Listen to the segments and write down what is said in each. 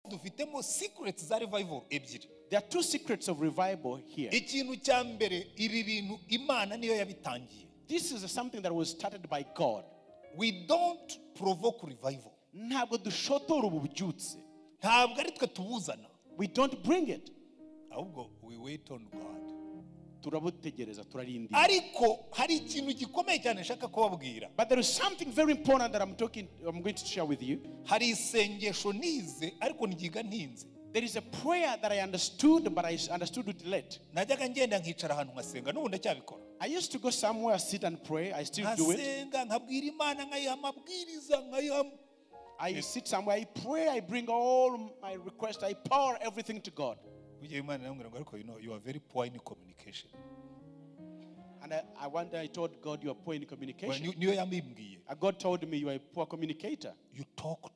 dufitemo secrets za revival ebyiri. There are two secrets of revival here. Ikintu cya mbere, ibi bintu Imana niyo yabitangiye. This is something that was started by God. We don't provoke revival. Ntabwo dushotora ububyutse. Ntabwo ari twe tubuzana. We don't bring it. Ahubwo we wait on God. Turabutegereza, turarindira. Ariko hari ikintu gikomeye cyane nshaka kubabwira. But there is something very important that I'm going to share with you. Hari isengesho nize ariko ngiga ntinze. There is a prayer that I understood, but I understood it late. Najyaga ngenda nkicara ahantu ngasenga n'ubu ndacyabikora. I used to go somewhere, sit and pray. I still do it. Ngasenga nkabwira Imana nkayiha amabwiriza nkayiha. I sit somewhere, I pray, I bring all my requests, I pour everything to God. You are very poor in communication. And one day I told God, you are poor in communication. And God told me, you are a poor communicator. You talk.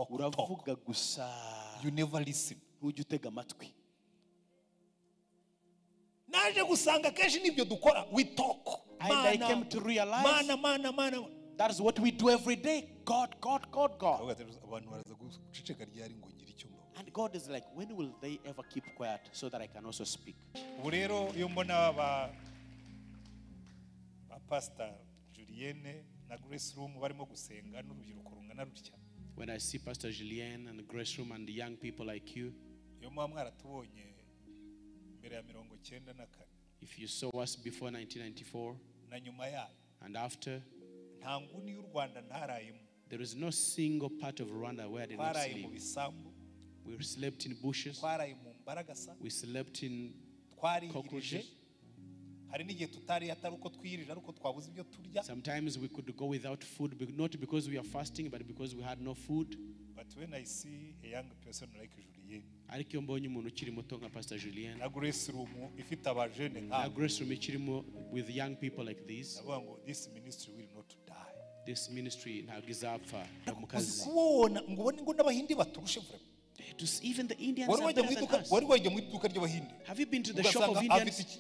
Uravuga gusa. You never listen. Ujya utega amatwi. Naje gusanga kenshi nibyo dukora. We talk. And I came to realize Mana. that is what we do every day. God. And God is like, when will they ever keep quiet so that I can also speak? Pastor Julienne na Grace Room barimo gusenga n'urubyiruko rungana rutya. When I see Pastor Julienne and Grace Room and the young people like you, if you saw us before 1994 and after, there is no single part of Rwanda where I did not sleep. We slept in bushes. We slept in cockroaches. Sometimes we could go without food, not because we are fasting, but because we had no food. But when I see a young person like Julienne, Pastor Julienne, Grace Room with young people like this, this ministry will not die. This ministry even the Indians are better than us. Have you been to the shop of Indians?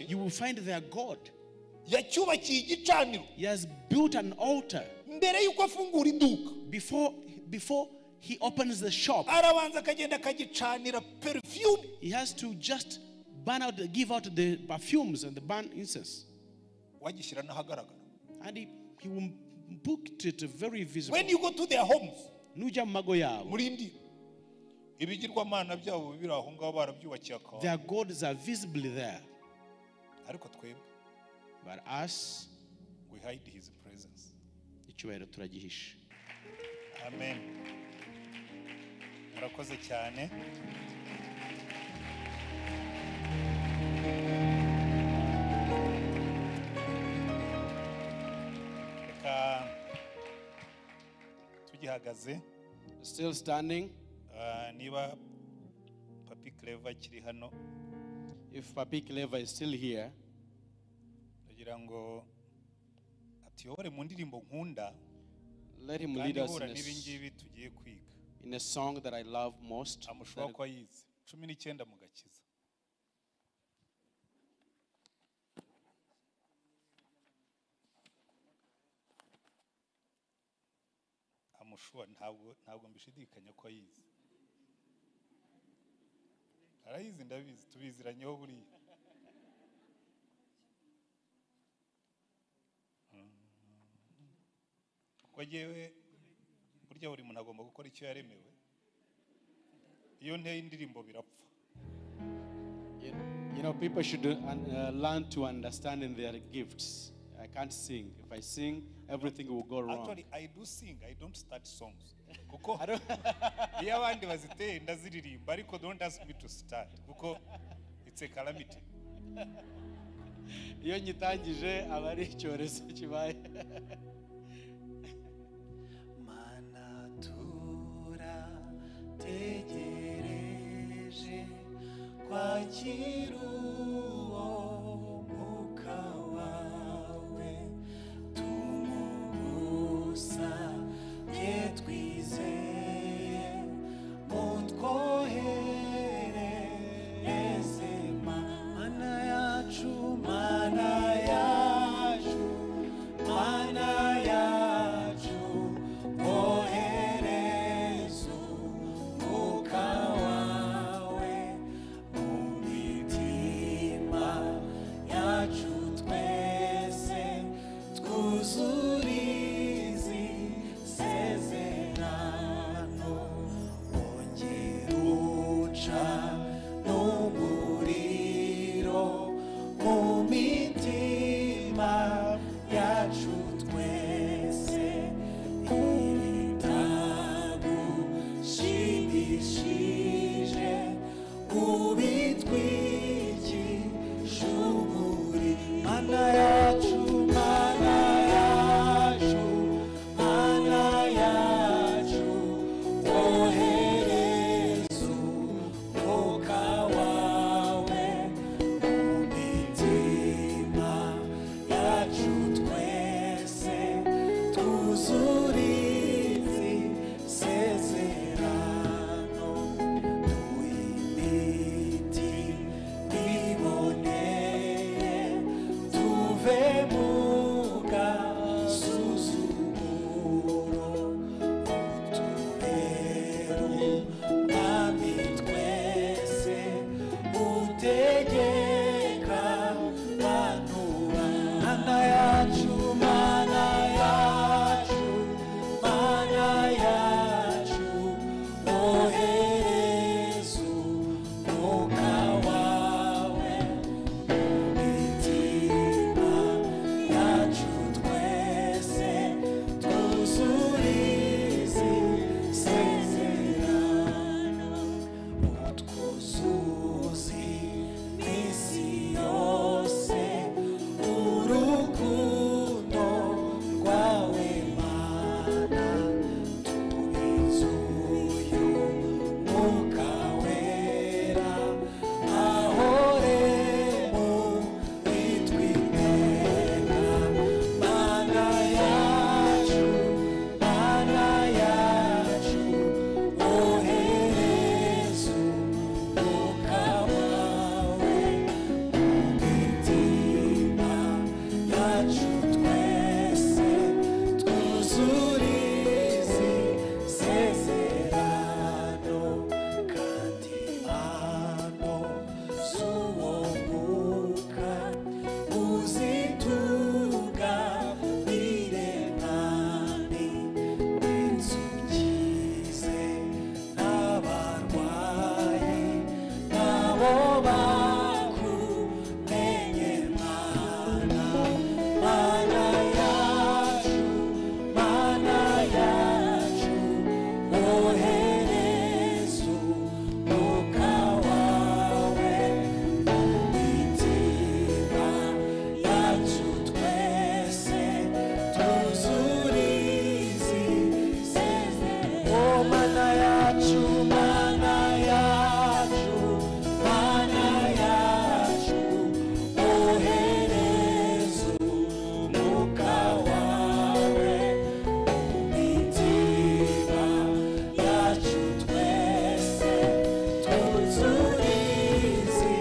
You will find their God. He has built an altar. Before he opens the shop, he has to just give out the perfumes and the burn incense. And he will book it very visible. When you go to their homes, their gods are visibly there. But us, we hide his presence. Amen. Murakoze cyane. Tugihagaze. Still standing. Niba Papi Clever kiri hano. If Papi Clever is still here, ndagira ngo atiyobore mu ndirimbo nkunda. Let him lead us in a song that I love most. Amushwa kwa yize 19 mu gakiza. Amushwa ntabwo mbishidikanya ko yize. Arayizi ndabizi tubiziranyeho buri. Kwajewe burya buri muntu agomba gukora icyo yaremewe. Iyo nteye indirimbo birapfa. You know, people should learn to understand in their gifts. I can't sing. If I sing, everything will go wrong. Actually, I do sing. I don't start songs. Kuko iyo abandi baziteye ndaziririmba ariko don't ask me to start kuko it's a calamity. Iyo nyitangije aba ari icyorezo kibaye. Mana turategereje kwakira uwo mwuka wawe tumugusa twizeye mutwohereze mana yacu oherezo ohereza umwuka wawe mu mitima yacu twese twuzurize isezerano utwuzuze isi yose urukundo rwawe Mana tubizuye umwuka wera ahore muri twiteka Mana yacu ohereza umwuka wawe mu mitima yacu twese twuzurize isezerano kandi impano z'uwo mwuka uzitugabire nani inzukize n'abarwayi nabo bakumenye Mana yacu ohereza umwuka wawe mu mitima yacu twese tuzurize isezerano Mana yacu ohereza umwuka wawe mu mitima yacu twese tuzurize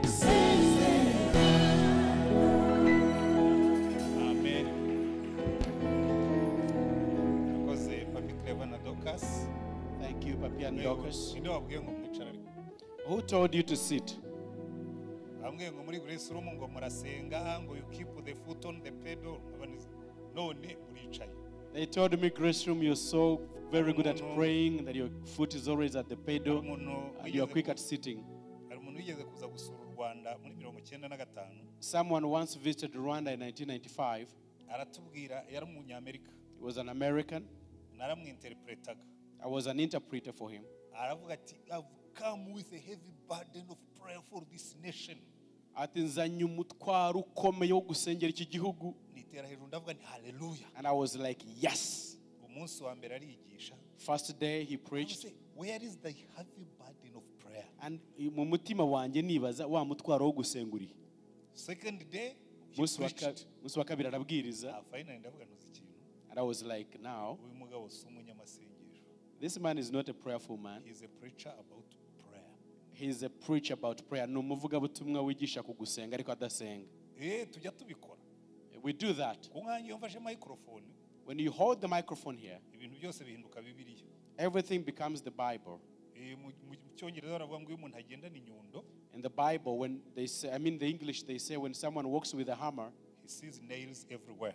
isezerano. Amen. Akoze Papi Clever na Dorcas. Thank you, Papi and Dorcas. Ninde wabwiye ngo mwicara ariko? Who told you to sit? Bambwiye ngo muri Grace Room ngo murasenga ngo you keep the foot on the pedal. None muricaye. They told me, Grace Room, you're so very good at praying that your foot is always at the pedal and you're quick at sitting. Hari umuntu wigeze kuza gusura u Rwanda muri 1995. Someone once visited Rwanda in 1995. Aratubwira yari umunyamerika. He was an American. Naramwinterpretaga. I was an interpreter for him. Aravuga ati I've come with a heavy burden of prayer for this nation. Ati nzanye umutwaro ukomeye wo gusengera iki gihugu. Nitera hejuru ndavuga ni hallelujah. And I was like, yes. Umunsi wa mbere arigisha. First day he preached. Where is the heavy burden of prayer? And mu mutima wanjye nibaza wa mutwaro wo gusenguri. Second day Musi wa kabiri arabwiriza. Finally ndavuga nuzi ikintu. And I was like, now Uyu mugabo si umunyamasengesho. this man is not a prayerful man. He is a preacher about prayer. He is a preacher about prayer. Ni umuvugabutumwa wigisha ku gusenga ariko adasenga. Tujya tubikora. We do that. Kunganyi iyo mfashe microphone. When you hold the microphone here, Ibintu byose bihinduka Bibiliya. everything becomes the Bible. Mu Cyongereza baravuga ngo iyo umuntu agendana inyundo. In the Bible, when they say, the English, they say when someone walks with a hammer, He sees nails everywhere.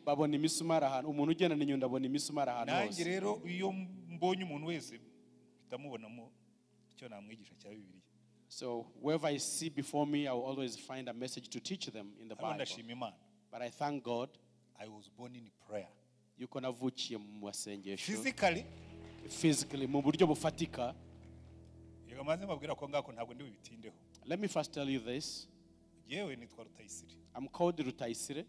babona imisumari ahantu. Umuntu ugendana inyundo abona imisumari ahantu Nanjye hose. rero iyo mbonye umuntu wese bitamubonamo icyo namwigisha cya Bibiliya. So whoever I see before me, I will always find a message to teach them in the Bible. Ndashima Imana. But I thank God. I was born in prayer. Yuko navukiye mu masengesho. Physically, mu buryo bufatika. Yego maze mabwira ko ngako ntabwo ndi bitindeho. Let me first tell you this. Yewe nitwa Rutayisire. I'm called Rutayisire.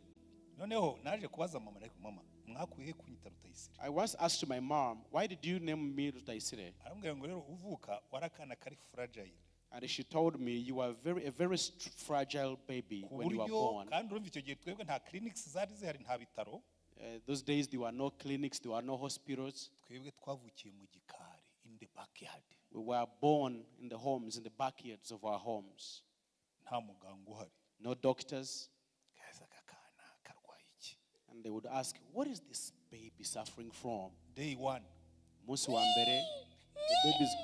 Noneho naje kubaza mama ariko mama mwakuye kunyita Rutayisire. I once asked my mom, why did you name me Rutayisire? Arambwira ngo rero uvuka warakana kari fragile. And she told me you were a very fragile baby when you were born. Kandi urumva icyo gihe twebwe nta clinics zari zihari nta bitaro. Those days there were no clinics, there were no hospitals. Twebwe twavukiye mu gikari in the backyard. We were born in the homes, in the backyards of our homes. Nta muganga uhari. No doctors. Kaza kakana karwaye iki? And they would ask, what is this baby suffering from? Day 1. Musi wa mbere, the baby's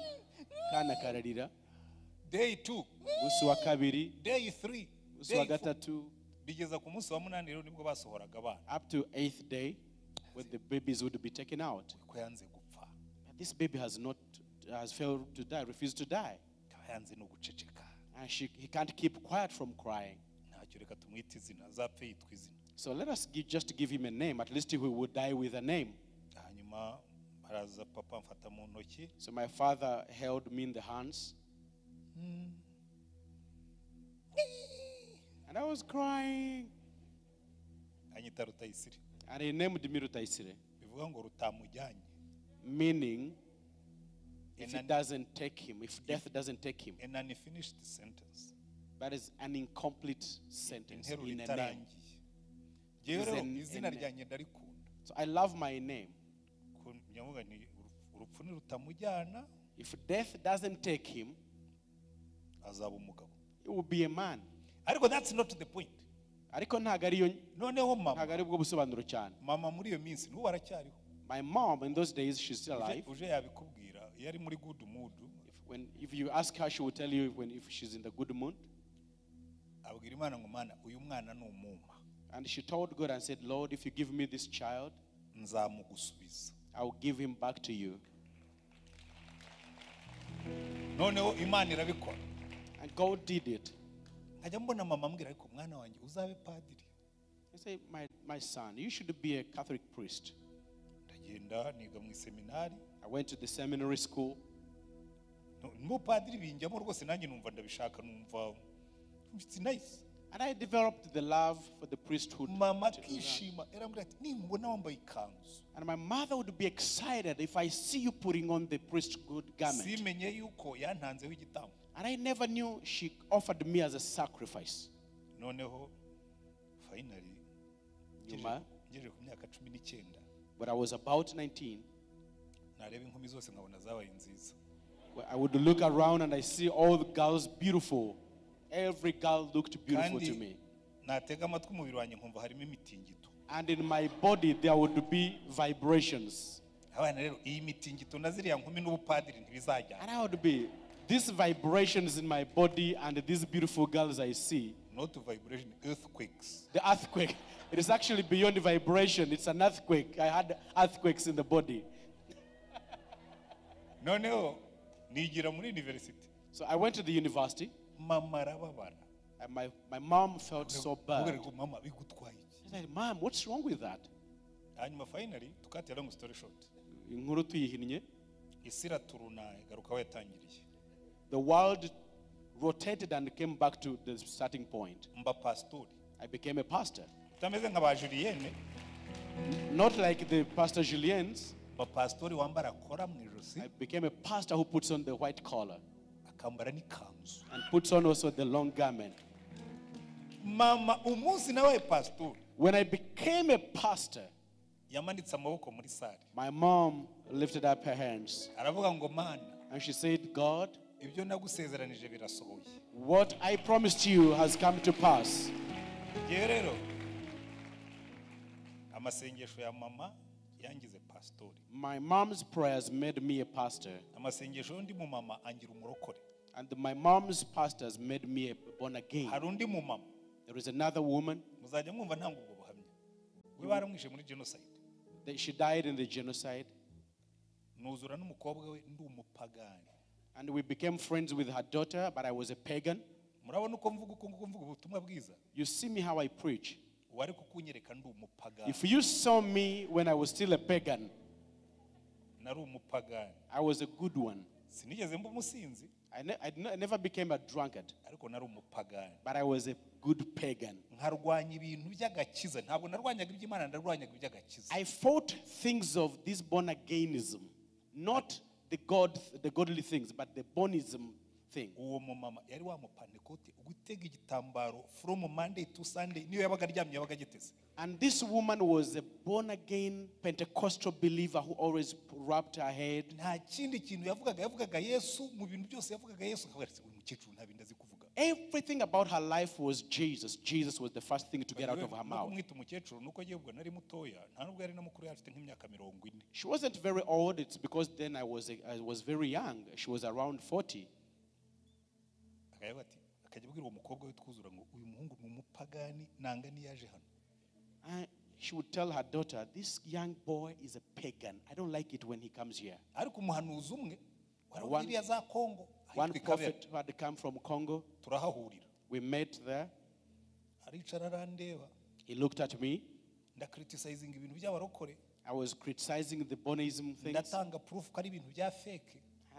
kana kararira. Day 2. Musi wa kabiri. Day 3. Musi wa gatatu. Bigeza ku munsi wa 8 rero nibwo basohoraga abana. Up to 8th day, when the babies would be taken out. Ko yanze gupfa. But this baby has not has failed to die, refused to die. akaba yanze no guceceka. And he can't keep quiet from crying. Ntacyo, reka tumwite izina, azapfe yitwa izina. So let us just give him a name. At least he would die with a name. Hanyuma baraza, papa mfata mu ntoki. So my father held me in the hands. And I was crying. Anyita Rutayisire. And he named me Rutayisire. Bivuga ngo rutamujyanye. Meaning, if it doesn't take him, if death doesn't take him. An unfinished sentence. That is an incomplete sentence in a name. Izina ryanjye ndarikunda. So I love my name. Nyavuga ni urupfu rutamujyana. If death doesn't take him, azaba umugabo. He will be a man. Ariko that's not the point. Ariko ntago ariyo. Noneho mama. Ntago ari bwo busobanuro cyane. Mama muri iyo minsi n'ubu aracyariho. My mom in those days, she's still alive. Uje yabikubwira, yari muri good mood. If you ask her, she will tell you if she's in the good mood. Abwira Imana ngo Mana uyu mwana ni umuma. And she told God and said, Lord, if you give me this child, nzamugusubiza. I will give him back to you. Noneho Imana irabikora. And God did it. Nkajya mbona mama ambwira ariko mwana wanjye uzabe padiri. I say, my son, you should be a Catholic priest. Ndagenda niga mu seminari. I went to the seminary school. Mu padiri binjyamo rwose nanjye numva ndabishaka, numva it's nice. And I developed the love for the priesthood. Mama kishima erambwira ati nimbona wambaye ikanzu. And my mother would be excited if I see you putting on the priesthood garment. Simenye yuko yantanzeho igitambo. And I never knew she offered me as a sacrifice. Noneho finally ngejeje ku myaka 19. But I was about 19. Nareba inkumi zose nkabona zabaye nziza. I would look around and I see all the girls beautiful. Every girl looked beautiful to me. Natega amatwi umubiri wanjye nkumva harimo imitingito. And in my body there would be vibrations. Abana rero iyi mitingito naziriya nkumi n'ubupadiri ntibizajyana. And I would be these vibrations in my body and these beautiful girls I see. Not vibration, earthquakes. The earthquake. It is actually beyond vibration. It's an earthquake. I had earthquakes in the body. Noneho nigira muri university. So I went to the university. Mama arababara. And my mom felt so bad. Mama bigutwaye. She said, Mom, what's wrong with that? Hanyuma finally tukati long story short. Inkuru tuyihinnye. Isira turuna igaruka yatangiriye. The world rotated and came back to the starting point. Mba pastori. I became a pastor. Utameze nk'aba Julienne. Not like the Pastor Julien's. Mba pastori wambara kora mu ijosi. I became a pastor who puts on the white collar. Akambara n'ikanzu. And puts on also the long garment. Mama umunsi nawe pastori. When I became a pastor, yamanitse amaboko muri sare. My mom lifted up her hands. Aravuga ngo Mana. And she said, God, ibyo nagusezeranije birasohoye. What I promised you has come to pass. Rero amasengesho ya mama yangize pastori. My mom's prayers made me a pastor. Amasengesho y'undi mu mama angira umurokore. And my mom's pastors made me a born again. Hari undi mu mama. There is another woman. Muzajya mwumva ntanga ubwo buhamya. We baramwishe muri genocide. She died in the genocide. Nuzura n'umukobwa we ndi umupagani. And we became friends with her daughter, but I was a pagan. Murabona uko mvuga ubutumwa bwiza. You see me how I preach. Wari kukunyereka ndi umupagani. If you saw me when I was still a pagan, nari umupagani. I was a good one. Sinigeze mba umusinzi. I never became a drunkard. Ariko nari umupagani. But I was a good pagan. Nkarwanya ibintu by'agakiza. Ntabwo narwanyaga iby'Imana, narwanyaga iby'agakiza. I fought things of this born againism, not the godly things, but the bonism thing. Uwo mama yari wa mupantekote ugutega igitambaro from Monday to Sunday niyo yabaga aryamye yabaga agiteze. And this woman was a born again Pentecostal believer who always wrapped her head. Nta kindi kintu yavugaga Yesu mu bintu byose yavugaga Yesu akabaretse uyu mukecuru nta bindi azi kuvuga. Everything about her life was Jesus. Jesus was the first thing to get out of her mouth. Umwita umukecuru nuko agiye ubwo nari mutoya nta nubwo yari namukuru afite nk'imyaka 40. She wasn't very old. It's because then I was very young. She was around 40. Akajya abwira uwo mukobwa we twuzura ngo uyu muhungu ni umupagani nanga ni yaje hano. She would tell her daughter, this young boy is a pagan. I don't like it when he comes here. Ariko umuhanuzi umwe One prophet who had come from Congo. We met there. He looked at me. I was criticizing the Bonism things.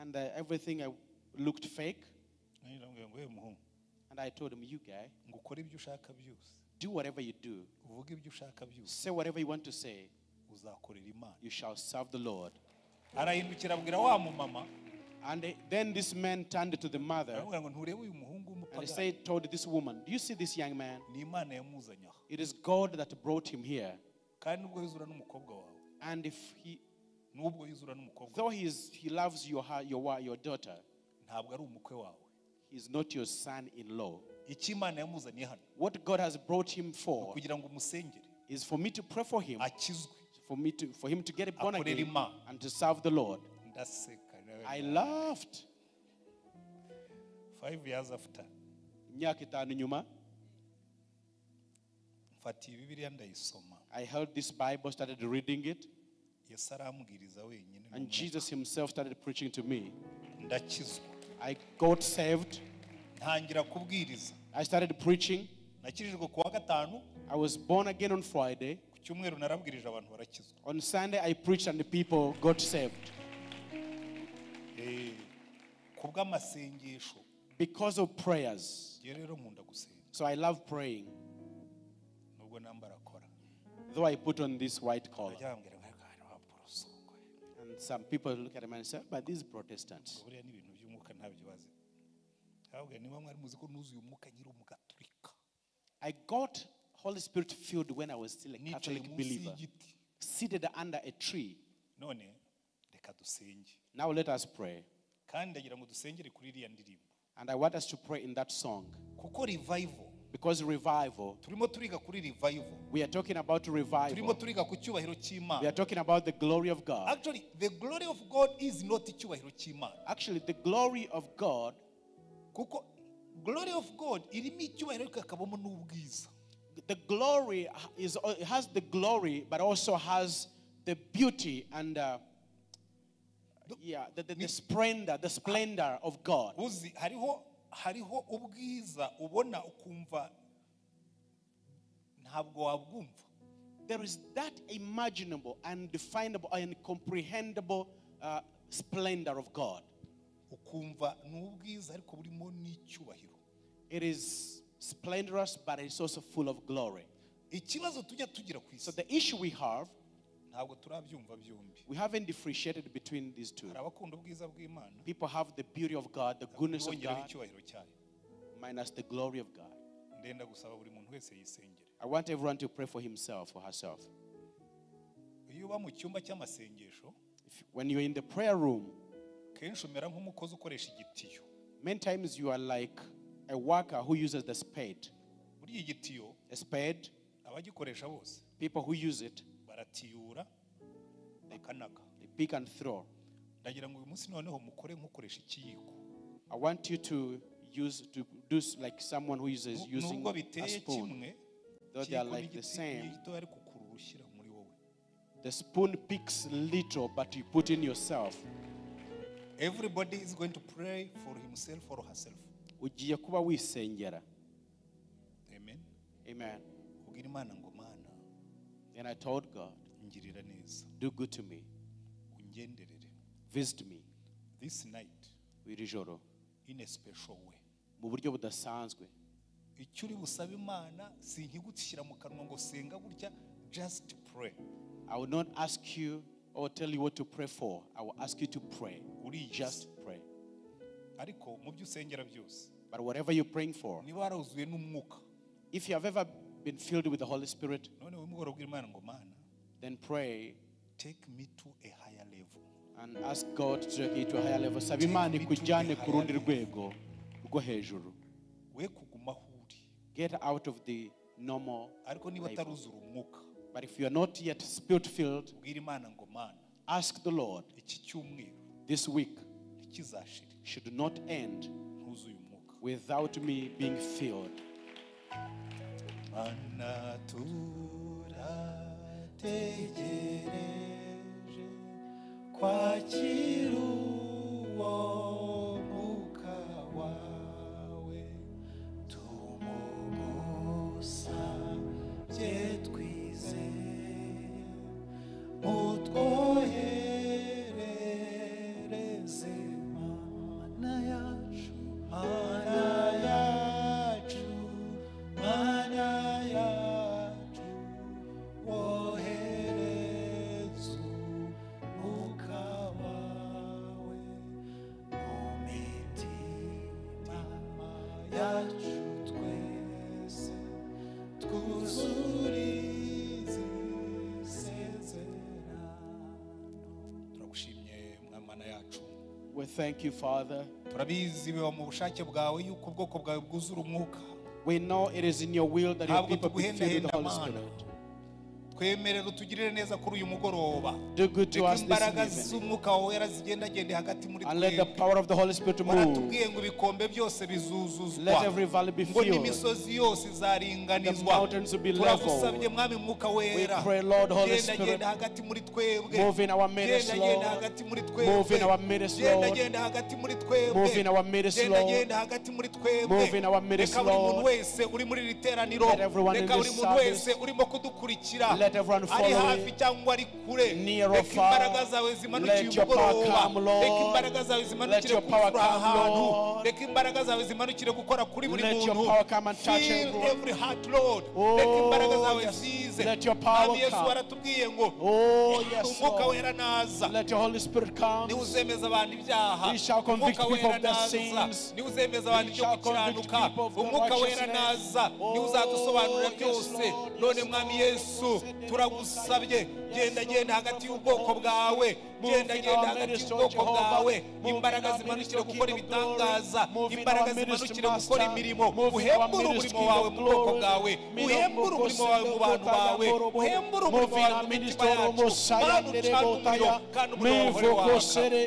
And everything looked fake. And I told him, you guy, do whatever you do. Say whatever you want to say. You shall serve the Lord. And then this man turned to the mother and told this woman, do you see this young man? It is God that brought him here. And if he, though he loves your daughter, he is not your son-in-law. What God has brought him for is for me to pray for him, for him to get born again and to serve the Lord. I laughed. 5 years after, I held this Bible, started reading it, and Jesus himself started preaching to me. I got saved. I started preaching. I was born again on Friday. On Sunday, I preached and the people got saved. Because of prayers. So I love praying. Though I put on this white collar. And some people look at me and say, but these Protestants. I got Holy Spirit filled when I was still a Catholic believer. Seated under a tree. Now let us pray. And I want us to pray in that song. Because revival. We are talking about revival. We are talking about the glory of God. Actually, the glory of God is not icyubahiro. Actually, the glory of God. Glory of God the glory has the glory, but also has the beauty and the splendor of God. Hariho ubwiza ubona ukumva ntabwo wabwumva. There is that imaginable, undefinable, and incomprehensible splendor of God. Ukumva n'ubwiza ariko burimo n'icyubahiro. It is splendorous, but it's also full of glory. Ikibazo tujya tugira ku isi. So the issue we have, ntabwo turabyumva byombi. We haven't differentiated between these two. Abakunda ubwiza bw'Imana. People have the beauty of God, the goodness of God, minus the glory of God. Ndenda gusaba buri muntu wese yisengere. I want everyone to pray for himself or herself. Iyo uba mu cyumba cy'amasengesho, when you're in the prayer room, kenshi umera nk'umukozi ukoresha igitiyo. Many times you are like a worker who uses the spade. Muri igitiyo, a spade, abagikoresha bose, people who use it, baratiyura, bakanaga. They pick and throw. Ndagira ngo uyu munsi noneho mukore nk'ukoresha ikiyiko. I want you to do like someone who uses using a spoon. Though they are like the same. The spoon picks little, but you put in yourself. Everybody is going to pray for himself or herself. Ugiye kuba wisengera. Amen. Amen. Ubwira Imana ngo Mana. And I told God, ngirira neza. Do good to me. Ungenderere. Visit me. This night. Iri joro. In a special way. Mu buryo budasanzwe. Icyo uri busabe Imana sinkigutishira mu kanwa ngo senga gutya, just pray. I will not ask you or tell you what to pray for. I will ask you to pray. Just pray. Ariko mu byo usengera byose. But whatever you're praying for, niba warazuye n'umwuka, if you have ever been filled with the Holy Spirit, none umugoro bwira Imana ngo Mana, then pray. Take me to a higher level. And ask God to take you to a higher level. Saba Imana ikujyane ku rundi rwego rwo hejuru. We kuguma huri. Get out of the normal. Ariko niba taruzura umwuka. But if you are not yet spirit filled, bwira Imana ngo Mana, ask the Lord. Iki cyumweru, this week, ikizashira, should not end ntuzuye umwuka. Without me being filled. Mana turategereje kwakira uwo Thank you, Father. turabizi biba mu bushake bwawe yuko ubwoko bwawe bwuzura umwuka. We know it is in your will that your people be filled with the Holy Mana. Spirit. twemerera utugirire neza kuri uyu mugoroba. Do good to Reka us this imbaraga evening. z'umwuka wawe wera zigendagende hagati muri And let the twebwe. power of the Holy Spirit move. waratubwiye ngo ibikombe byose bizuzuzwa. Let every valley be ngo filled. n'imisozi yose The izaringanizwa. mountains will be turagusabye leveled. mwami mwuka We wera. pray, Lord, Holy genda Spirit, genda hagati muri twebwe. move in our midst, genda genda Lord. hagati muri Move in our twebwe. midst, genda Lord. genda hagati muri twebwe. Move in our midst, genda Lord. genda hagati muri twebwe. Move in our midst, reka buri muntu Lord. wese uri muri iri teraniro. Let everyone in reka buri this muntu wese service. urimo kudukurikira. Let everyone ari follow hafi it. cyangwa ari kure. Near or reka imbaraga far. zawe zimanukiye Let your power umugoroba. come, Lord. reka imbaraga zawe Let zimanukire your power kuvura come, ahantu. Lord. reka imbaraga zawe zimanukire gukora kuri buri Let your muntu. power come and touch Fill everyone. every heart, Lord. Oh, reka imbaraga zawe yes. zize. Let your power Mwami Yesu come. waratubwiye ngo Oh, yes, umwuka Lord. wera naza. Let your Holy Spirit come. niwe uzemeza abantu ibyaha. He shall convict umwuka people wera of their naza. sins. niwe uzemeza abantu He ibyo shall convict gukiranuka. people of their umwuka wera righteousness. naza. niwe Oh, uzadusobanurira yes, byose. Lord. none Yes, mwami Lord. Yesu turagusabye genda genda hagati y'ubwoko bwawe. genda genda hagati y'ubwoko bwawe. imbaraga zimanukire gukora ibitangaza. imbaraga zimanukire gukora imirimo. uhembure umurimo wawe mu bwoko bwawe. uhembure umurimo wawe mu bantu bawe. uhembure umurimo wawe mu mitima yacu. Mana ucana umuriro kandi umuriro wawe waka.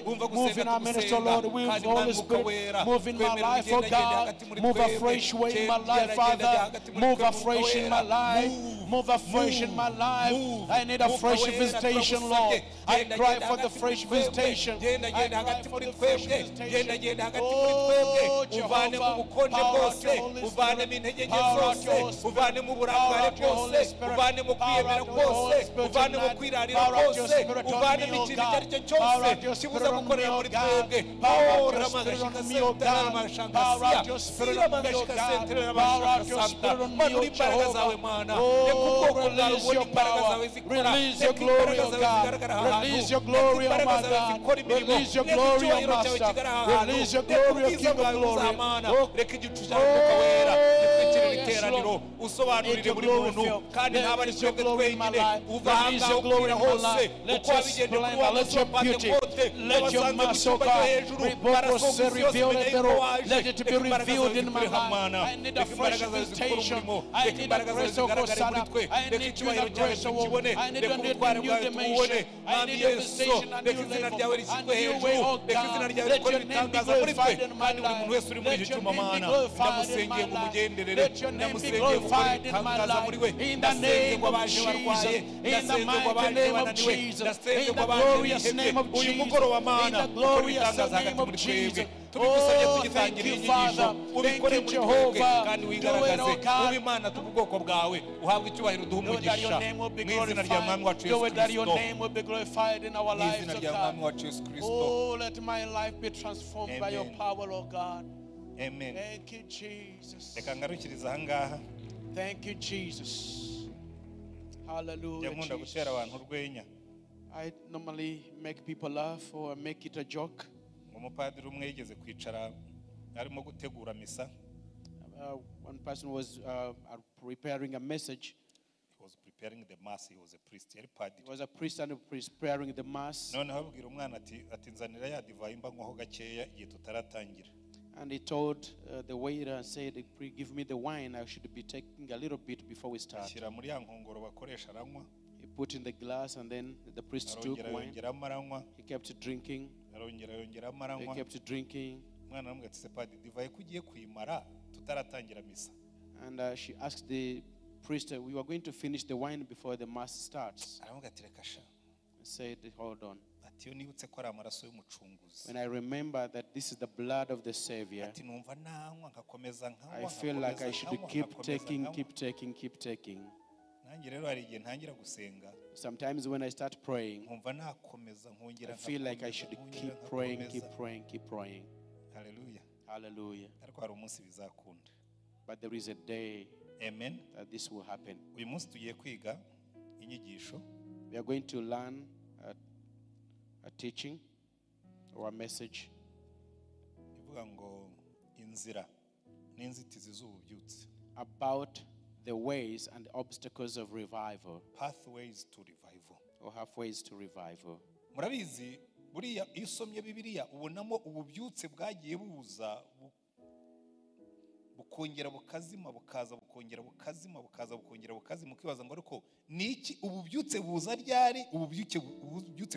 wumva gusenga tugusenga kandi Mana mwuka wera. Move in my twemerera life, oh ugendagende God. hagati muri Move twebwe. afresh way in my Genda life, genda Father. hagati muri Move twebwe, afresh in mwuka my wera. life. Move afresh in my life. I need a fresh visitation, Lord. I cry for the fresh visitation. genda genda I cry hagati for muri the fresh twebwe. visitation. genda genda hagati muri twebwe. Oh, uvane mu Jehovah, bukonje pour out bwose. your Holy uvane mu Spirit. intege nke Pour out zose. your Holy Spirit. uvane mu Pour burangare out your Holy bwose. Spirit. uvane mu Pour kwiyemera out your Holy kose. Spirit uvane mu tonight. kwirarira Pour out your kose. Spirit on uvane me, mu oh kintu icyo ari God. cyo Pour cyose out your kibuza Spirit on gukorera me, muri oh God. twebwe. Pour out Oh, your Spirit ramagashika on me, oh sentera God. ramashanga Pour out your sia. Spirit Sira on me, oh magashika God. sentera Pour out ramashanga your santa. Spirit on me, Manura oh imbaraga zawe Jehovah. Mana. Oh, reka ubwoko bwawe release ubone your imbaraga power. zawe zikora. Release your reka glory, imbaraga oh zawe God. zigaragara ahantu. Release your reka glory, oh imbaraga my zawe God. zikora imirimo. Release your reka glory, oh icyubahiro cyawe Master. kigara ahantu. Release your reka glory, oh ubwiza King of bwawe glory. buzamana. Oh, reka igicu cyawe mwuka wera gitwikirire yes, iteraniro. Lord. usobanurire Let your buri glory muntu fill. kandi Let ntaba ari release your twebwe glory in my twenyine. life. uva Release ahangaha your glory ukwira in my hose. life. Let uko your wabigendeye kuri splendor, wa let munsi your wa beauty, Pentekote. let your wabasanze mu mercy, oh cyumba cyo God. hejuru. Riboko barasonga se isi yose reveal imenya it yuko better. waje. Let it be reka imbaraga zawe revealed in my zikureho life. Mana. I need a reka imbaraga fresh zawe zikore visitation. umurimo. I reka need a imbaraga zawe grace, oh God, zigaragare muri twe. I reka need icyubahiro a cyawe grace, oh tukibone. God. I need reka a ubutware new bwawe dimension. tububone. I Mwami need a Yesu visitation, a reka new izina level, ryawe a rishyirwe new hejuru. way, oh reka izina God. ryawe Let rikore your name be ibitangaza muri twe. glorified in my kandi buri muntu life. wese uri muri Let iki your cyuma name be Mana. glorified in ndamusengeye my ngo life. umugenderere. Let your name be ndamusengeye gukora glorified in my ibitangaza muri we. life. In the ndasenze name ngo of abaje barwaye. Jesus. In the ndasenze ngo mighty abaje name of bananiwe. Jesus. ndasenze In ngo the abaje glorious bihebye. name of uyu Jesus. mugoroba In Mana the ukora glorious ibitangaza name hagati of muri Jesus. twebwe. tubigusabye Oh, tugitangira thank you, iyi Father. nyigisho. Thank ubikore you, muri twebwe Jehovah. kandi Do it, wigaragaze. oh God. ube Imana tuba ubwoko bwawe. uhabwe icyubahiro duhe Do it that your umugisha. name will be mu izina rya mwami glorified. wacu Yesu Do it that your Kristo. name will be glorified in our mu lives, izina oh rya mwami God. wacu Yesu Kristo. Oh, let my life be transformed by your Amen. power, oh God. Amen. Thank you, Jesus. reka ngarukiriza ahangaha. Thank you, Jesus. njya Hallelujah, nkunda Jesus. gutera abantu urwenya. I normally make people laugh or make it a joke. umupadiri umwe yigeze kwicara arimo gutegura misa. One person was preparing a message. He was preparing the mass. He was a priest. Yari padiri. He was a priest and preparing the mass. noneho abwira umwana ati nzanira ya divayi mba nkwaho gakeya igihe tutaratangira. And he told the waiter and said, give me the wine. I should be taking a little bit before we start. ashyira muri ya nkongoro bakoresha aranywa. He put in the glass and then the priest took arongera wine. yongeramo aranywa. He kept drinking. arongera yongeramo He aranywa. kept drinking. umwana aramubwira ati se padiri divayi ko ugiye kuyimara tutaratangira misa. And she asked the priest, we were going to finish the wine before the mass starts. aramubwira ati reka sha. I said, hold on. ati iyo nibutse ko ari amaraso y'umucunguzi. When I remember that this is the blood of the Savior, ati numva nanywa nkakomeza nkanywa. I feel like I should keep taking, nkanywa. keep taking, keep taking. nanjye rero hari igihe ntangira gusenga. Sometimes when I start praying, nkumva nakomeza nkongera I feel like I should keep praying, keep praying, keep praying. Hallelujah. Hallelujah. ariko hari umunsi bizakunda. But there is a day Amen. that this will happen. uyu munsi tugiye kwiga inyigisho We are going to learn a teaching or a message ivuga ngo inzira n'inzitizi z'ububyutse. about the ways and obstacles of revival Pathways to revival. or halfways to revival. murabizi buriya iyo usomye Bibiliya ubonamo ububyutse bwagiye buza bukongera bukazima bukaza bukongera bukazima bukaza bukongera bukazima ukibaza ngo ariko niki ububyutse buza ryari ububyutse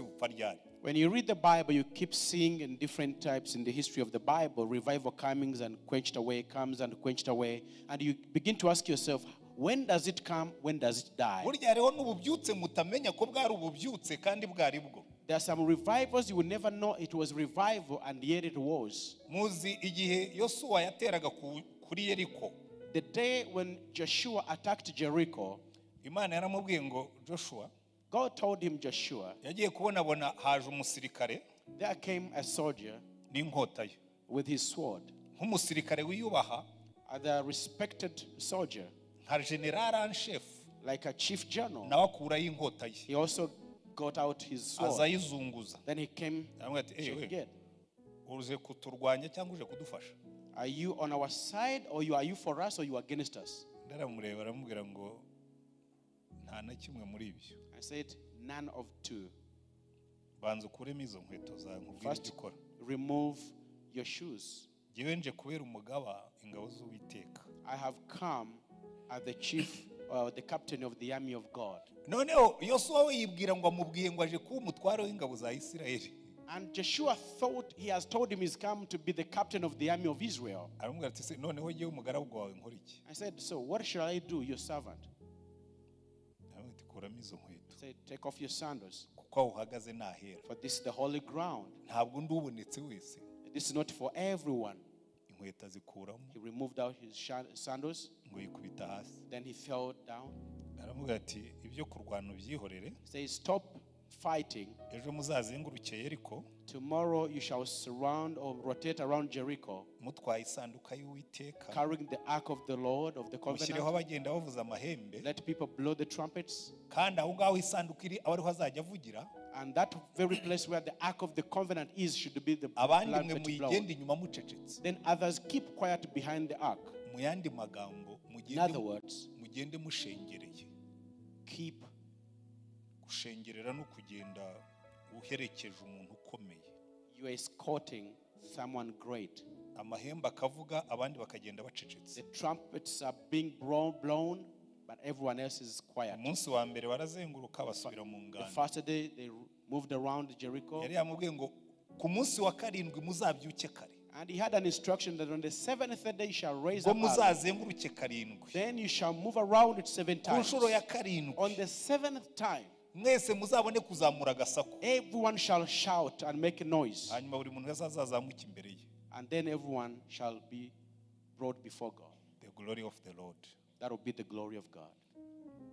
bupfa ryari. When you read the Bible, you keep seeing in different types in the history of the Bible, revival comings and quenched away, comes and quenched away, and you begin to ask yourself, when does it come, when does it die? Burya rero n'ububyutse mutamenya ko bwari ububyutse kandi bwari bwo. There are some revivals you will never know it was revival and yet it was. Muzi igihe Yosuwa yateraga kuri Yeriko. The day when Joshua attacked Jericho, Imana yaramubwiye ngo Joshua, God told him, Joshua, yagiye kubona haje umusirikare, there came a soldier n'inkota ye, with his sword, nk'umusirikare wiyubaha, a respected soldier, nka general en chef, like a chief general. nawe akurayo inkota ye, He also got out his sword. azayizunguza. Then he came. Uze kuturwanya cyangwa uje kudufasha? Are you on our side, or are you for us, or you are against us? Ndaramureba aramubwira ngo nta na kimwe muri ibyo. I said, none of two. Banza ukuremo izo nkweto zawe nkubwire First, ikora. remove your shoes. Jyewe nje kubera umugaba ingabo z'Uwiteka. I have come as the chief, the captain of the army of God. Noneho Yosuwa we yibwira ngo amubwiye ngo aje kuba umutware w'ingabo za Isirayeli. And Joshua thought he has told him he's come to be the captain of the army of Israel. Aramubwira ati noneho jyewe umugaragu wawe nkora iki? I said, so what shall I do, your servant? Aramubwira ati kuramo izo nkweto. I said, take off your sandals, kuko aho uhagaze nahera. for this is the holy ground. Ntabwo ndi ubonetse wese. This is not for everyone. Inkweto azikuramo. He removed out his sandals. Ngo yikubita hasi. Then he fell down. Aramubwira ati ibyo kurwana ubyihorere. He says, stop fighting. Ejo muzazenguruke Yeriko. Tomorrow you shall surround or rotate around Jericho, mutwaye isanduka y'Uwiteka. carrying the ark of the Lord of the Mushyireho covenant. abagenda bavuza amahembe. Let people blow the trumpets. Kandi aho ngaho isanduka iri aba ariho azajya avugira. And that very place where the ark of the covenant is should be the Abandi blood mwe that blow. muyigenda inyuma mucecetse. Then others keep quiet behind the ark. Mu yandi magambo In other words, mugende mushengereye. keep. Gushengerera no kugenda uherekeje umuntu ukomeye. You are escorting someone great. Amahembe akavuga abandi bakagenda bacecetse. The trumpets are being blown, but everyone else is quiet. Umunsi wa mbere barazenguruka basubira mu The ngando. first day they moved around Jericho. Yari yamubwiye ngo ku munsi wa karindwi muzabyuke kare. And he had an instruction that on the seventh day you shall raise Ngo up early. muzazenguruke karindwi. Then you shall move around it 7 Ku times. nshuro ya karindwi On the 7th time, mwese muzabone kuzamura agasaku. everyone shall shout and make a noise. Hanyuma buri muntu wese azazamuka imbere ye. And then everyone shall be brought before God. The glory of the Lord. That will be the glory of God.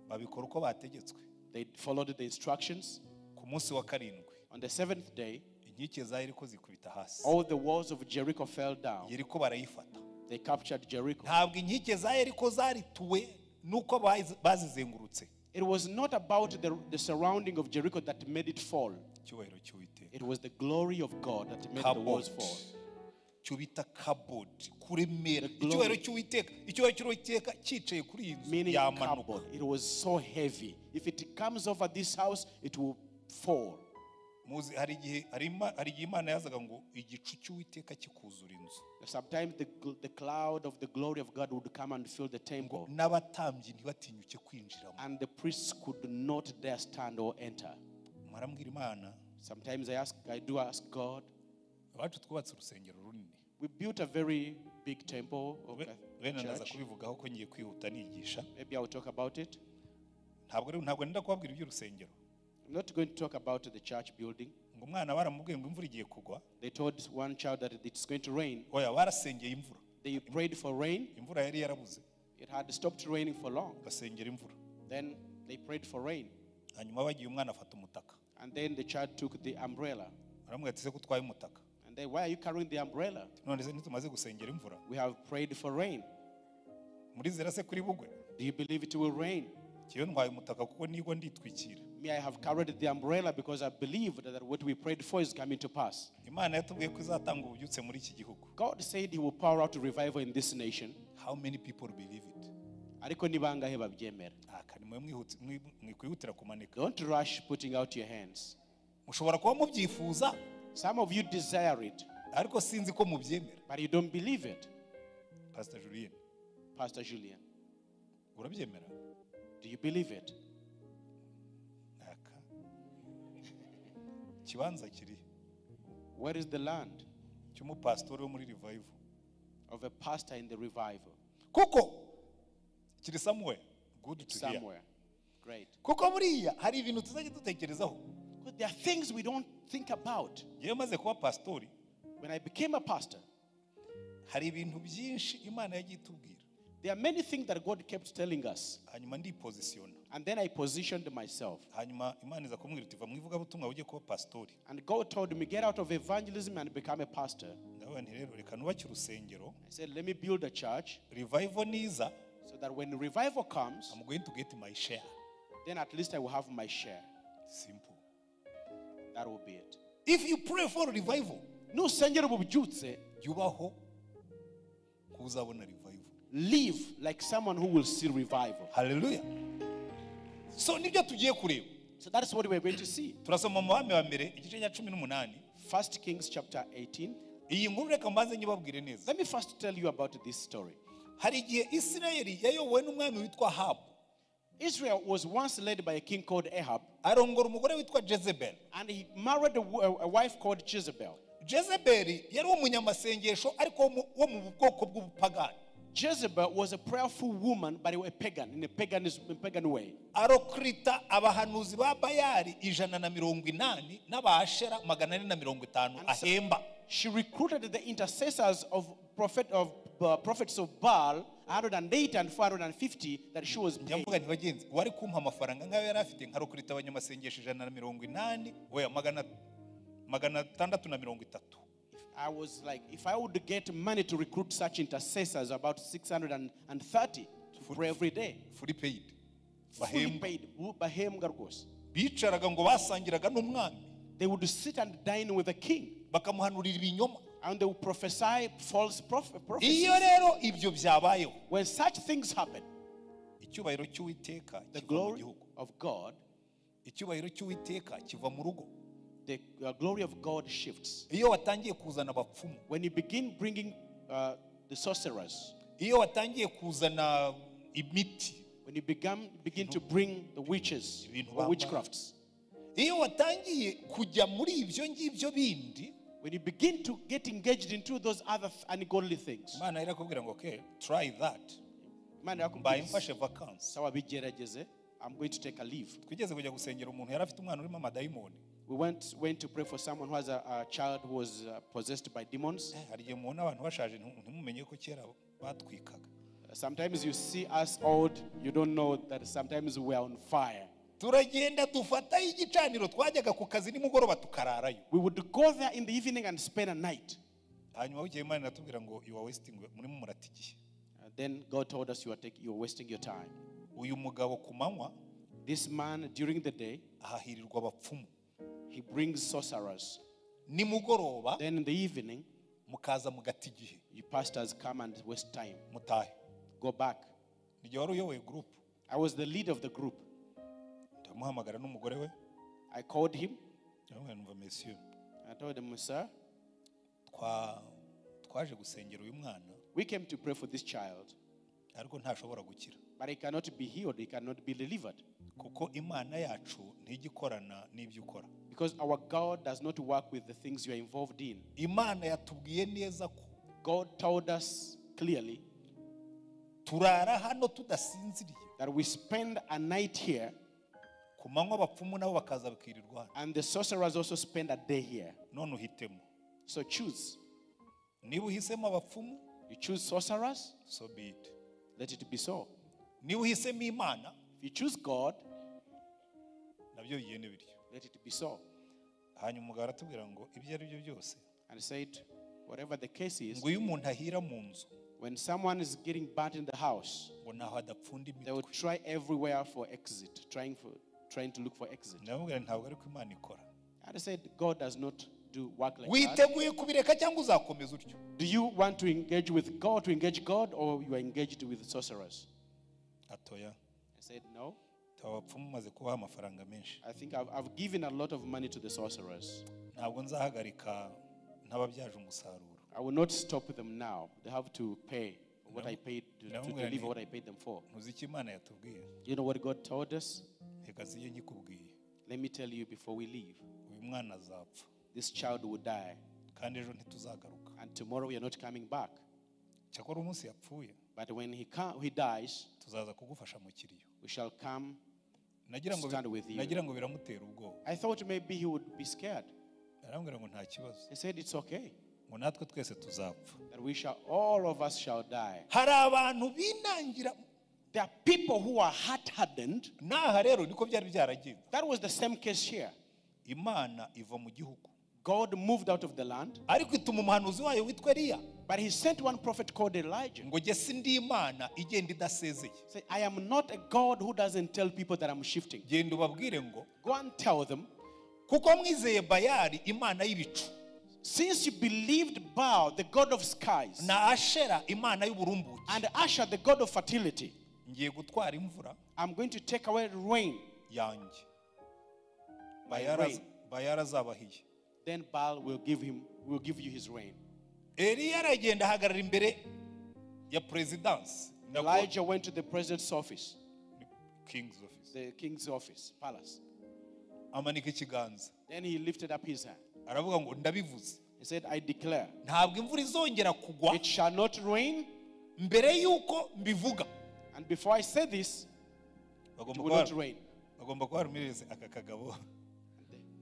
Babikora uko bategetswe. They followed the instructions. Ku munsi wa karindwi On the 7th day, inkike za Yeriko zikubita hasi. all the walls of Jericho fell down. Yeriko barayifata. They captured Jericho. Ntabwo inkike za Yeriko zarituwe nuko bazizengurutse. It was not about the surrounding of Jericho that made it fall. Icyubahiro cy'Uwiteka. It was the glory of God that made the walls fall. Cyubita kabod kuremera. The glory. Icyubahiro cy'Uwiteka. Icyubahiro cy'Uwiteka cyicaye kuri iyi nzu Meaning yamanuka. cupboard. It was so heavy. If it comes over this house, it will fall. Muzi hari igihe Imana yazaga ngo igicu cy'Uwiteka kikuzura inzu. Sometimes the cloud of the glory of God would come and fill the temple. N'abatambyi ntibatinyuke kwinjiramo. And the priests could not dare stand or enter. Marambwira Imana. Sometimes I do ask God. Abacu twubatse urusengero runini. We built a very big temple of Wenda ndaza church. kubivugaho ko ngiye kwihuta nigisha. Maybe I will talk about it. Ntabwo nenda kubabwira iby'urusengero. I'm not going to talk about the church building. Ngo umwana baramubwiye ngo imvura igiye kugwa. They told one child that it's going to rain. Oya barasengeye imvura. They prayed for rain. Imvura yari yarabuze. It had stopped raining for long. Basengera imvura. Then they prayed for rain. Hanyuma bagiye umwana afata umutaka. And then the child took the umbrella. Baramubwira ati se ko utwaye umutaka. And then, why are you carrying the umbrella? None se ntitumaze gusengera imvura. We have prayed for rain. Murizera se kuri bugwe. Do you believe it will rain? Kiyo ntwaye umutaka kuko nigo nditwikira. Me, I have carried the umbrella because I believe that what we prayed for is coming to pass. Imana yatubwiye ko izatanga ububyutse muri iki gihugu. God said he will pour out a revival in this nation. How many people believe it? Ariko ni bangahe babyemera? Kanimwe mwikwihutira kumanika. Don't rush putting out your hands. Mushobora kuba mubyifuza. Some of you desire it, ariko sinzi ko mubyemera. but you don't believe it. Pastor Julien, Pastor Julian, urabyemera? do you believe it? Aka kibanza kiri Where is the land cy'umupastori wo muri revival, of a pastor in the revival? kuko kiri somewhere good to hear. Somewhere. Great. Kuko buriya hari ibintu tuzajya dutekerezaho. Because there are things we don't think about. Yewe maze kuba pastori, When I became a pastor, hari ibintu byinshi Imana yagiye itubwira, there are many things that God kept telling us. hanyuma ndipozisiyona, And then I positioned myself. hanyuma Imana iza kumubwira iti va mu ivugabutumwa ujye kuba pastori. And God told me, get out of evangelism and become a pastor. Ndavuga nti rero reka nubake urusengero, I said, let me build a church revival niza, so that when revival comes, I'm going to get my share. then at least I will have my share. Simple. That will be it. If you pray for revival, Nusengera ububyutse, yubaho kuzabona revival. live like someone who will see revival. Hallelujah. So nibyo tugiye kureba. So that is what we're going to see. Turasoma mu Bami wa mbere igice cya 18. 1 Kings chapter 18. Iyi nkuru reka mbanze nyibabwire neza. Let me first tell you about this story. Hari igihe Isirayeli yayobowe n'umwami witwa Ahabu. Israel was once led by a king called Ahab, Arongora umugore witwa Jezebel. and he married a wife called Jezebel. Jezebel yari umunyamasengesho ariko wo mu bwoko bw'ubupagani. Jezebel was a prayerful woman, but a pagan, in a pagan way. Arokrita abahanuzi ba Bayali 180 n'abashera 450 ahemba. She recruited the intercessors of prophets of Baal, 108 and 450, that she was paying. Nyamvuga ntibagenzi wari kumpa amafaranga ngayo yari afite nkarokrita abanyamasengesho 180 oya 630. I was like, if I would get money to recruit such intercessors, about 630 to pray every day. Fully paid. Fully paid. Bahembwa rwose. Bicaraga ngo basangiraga n'umwami. They would sit and dine with the king, Bakamuhanurira ibinyoma. and they would prophesy false prophecies. Iyo rero ibyo byabayeho, When such things happen, icyubahiro cy'Uwiteka the kiva mu glory gihugu. of God, Icyubahiro cy'Uwiteka kiva mu rugo. the glory of God shifts. Iyo watangiye kuzana abapfumu, When you begin bringing the sorcerers, iyo watangiye kuzana imiti, when you begin to bring the witches or witchcrafts, iyo watangiye kujya muri ibyo ngibyo bindi, when you begin to get engaged into those other ungodly things, Imana irakubwira ngo okay, try that. Imana yakubwira, Bayimfashe vacances. sawa bigerageze, I'm going to take a leave. Twigeze kujya gusengera umuntu yari afite umwana urimo amadayimoni. We went to pray for someone who has a child who was possessed by demons. Hari igihe mubona abantu bashaje ntimumenye ko kera batwikaga. Sometimes you see us old, you don't know that sometimes we are on fire. Turagenda dufata igicaniro twajyaga ku kazi nimugoroba tukararayo. We would go there in the evening and spend a night. Hanyuma bukeye Imana iratubwira ngo you are wasting, murimo muratigiye. Then God told us you're wasting your time. Uyu mugabo ku manywa This man during the day, ahahirirwa abapfumu. he brings sorcerers. Nimugoroba Then in the evening, mukaza mugata igihe. you pastors come and waste time. Mutahe. Go back. Nijye wari uyoboye group. I was the leader of the group. Ndamuhamagara n'umugore we. I called him. Ndamubwira monsieur. I told him, sir, twaje gusengera uyu mwana we came to pray for this child, ariko ntashobora gukira. but he cannot be healed. He cannot be delivered. Kuko Imana yacu ntigikorana n'ibyo ukora. Because our God does not work with the things you are involved in. Imana yatubwiye neza ko God told us clearly turara hano tudasinziriye. that we spend a night here, Ku manywa abapfumu nabo bakaza bakirirwa hano. and the sorcerers also spend a day here. None uhitemo. So choose. Niba uhisemo abapfumu, You choose sorcerers, so be it. let it be so. Niba uhisemo Imana, If you choose God, nabyo bigende bityo. let it be so. Hanyuma umugabo aratubwira ngo ibyo ari byo byose, And said, whatever the case is, ngo iyo umuntu ahira mu nzu, when someone is getting burnt in the house, ngo naho adapfunda they will imitwe. try everywhere for exit, trying to look for exit. Ndamubwira ntabwo ari ko Imana ikora. And I said, God does not do work like that. Witeguye kubireka cyangwa uzakomeza utyo? Do you want to engage with God, or you are engaged with sorcerers? Atoya. I said, no. abapfumu maze kubaha amafaranga menshi. I think I've given a lot of money to the sorcerers. Ntabwo nzahagarika ntababyaje umusaruro. I will not stop them now. They have to pay what I paid to deliver what I paid them for. Ntuzi icyo Imana yatubwiye? You know what God told us? Reka ziye nyikubwiye. Let me tell you before we leave. Uyu mwana azapfa. This child will die. Kandi ejo ntituzagaruka. And tomorrow we are not coming back. Cyakora umunsi yapfuye. But when he dies, tuzaza kugufasha mu kiriyo. We shall come stand with you. Nagira ngo biramutera ubwoba. I thought maybe he would be scared. Arambwira ngo nta kibazo. He said it's okay. Ngo natwe twese tuzapfa. That all of us shall die. Hari abantu binangira. There are people who are heart-hardened. Naha rero niko byari byaragiye. That was the same case here. Imana iva mu gihugu. God moved out of the land. Ariko ituma umuhanuzi wayo witwa Eliya. But he sent one prophet called Elijah. Ngo jye sindi Imana igenda idasezeye. Say, I am not a God who doesn't tell people that I'm shifting. Genda ubabwire ngo. Go and tell them. Kuko mwizeye Bayali Imana y'ibicu. Since you believed Baal, the god of skies. Na Ashera Imana y'uburumbuke. And Asher, the god of fertility. Ngiye gutwara imvura. I'm going to take away rain. Yanjye. Bayara zabahiye. Then Baal will give you his rain. Eliya aragenda ahagarara imbere ya presidence. Elijah went to the president's office. King's office. The king's office, palace. Amanika ikiganza. Then he lifted up his hand. Aravuga ngo ndabivuze. He said, I declare. Ntabwo imvura izongera kugwa. It shall not rain. Mbere yuko mbivuga. And before I say this, it will not rain. Bagomba kuba rumireze aka kagabo.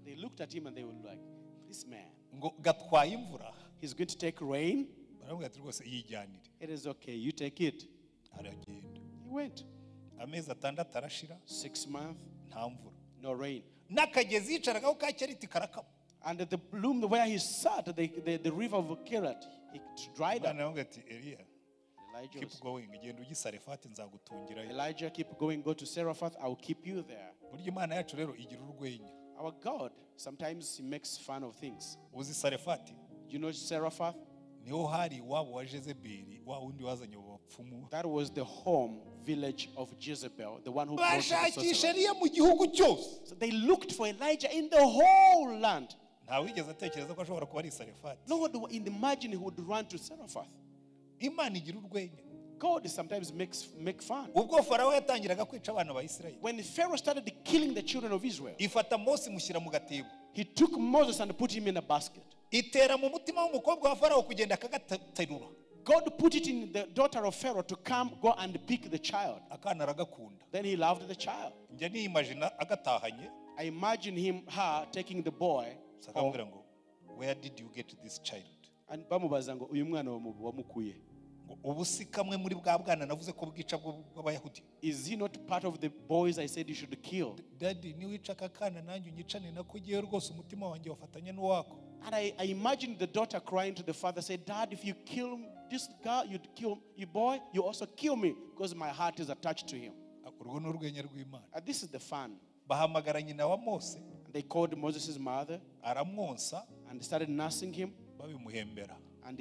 They looked at him and they were like, this man. Ngo gatwaye imvura. He's going to take rain. Baravuga ati rwose yijyanire. It is okay, you take it. Aragenda. He went. Amezi atandatu arashira. 6 months. Nta mvura. No rain. N'akagezi yicaragaho ka Keriti karakama. And the bloom where he sat, the river of Kerat, it dried up. Baravuga ati Eliya. Keep going. Genda ujye Sarefati nzagutungirayo. Elijah, keep going. Go to Seraphath. I will keep you there. Burya Imana yacu rero igira urwenya. Our God, sometimes he makes fun of things. Uzi Sarefati? You know Seraphath? Niho hari iwabo wa Jezebeli, wa wundi wazanye abapfumu. That was the home village of Jezebel, the one who brought the bashakisha Eliya mu gihugu cyose. So they looked for Elijah in the whole land. Nta wigeze atekereza ko ashobora kuba ari Sarefati. No one would imagine he would run to Seraphath. Imana igira urwenya. God sometimes make fun. Ubwo Farawo yatangiraga kwica abana ba Isirayeli. When Pharaoh started killing the children of Israel, ifata Mose mushyira mu gatebo. He took Moses and put him in a basket. Itera mu mutima w'umukobwa wa Farawo kugenda akagaterura. God put it in the daughter of Pharaoh to go and pick the child. Akana aragakunda. Then he loved the child. Njye ni imagine agatahanye. I imagine her taking the boy. Sakamubwira ngo, where did you get this child? And bamubaza ngo uyu mwana wamukuye. Ubu si kamwe muri bwa bwana navuze ko bwica bw'Abayahudi. Is he not part of the boys I said you should kill? Daddy, ni wica kakana nanjye unyicane nakugiye rwose umutima wanjye wafatanye n'uwako. And I imagine the daughter crying to the father, say, Dad, if you kill this girl, you'd kill your boy, you also kill me because my heart is attached to him. Urwo ni urwenya rw'Imana. And this is the fun. Bahamagara nyina wa Mose. And they called Moses' mother. Aramwonsa. And they started nursing him. Babimuhembera. And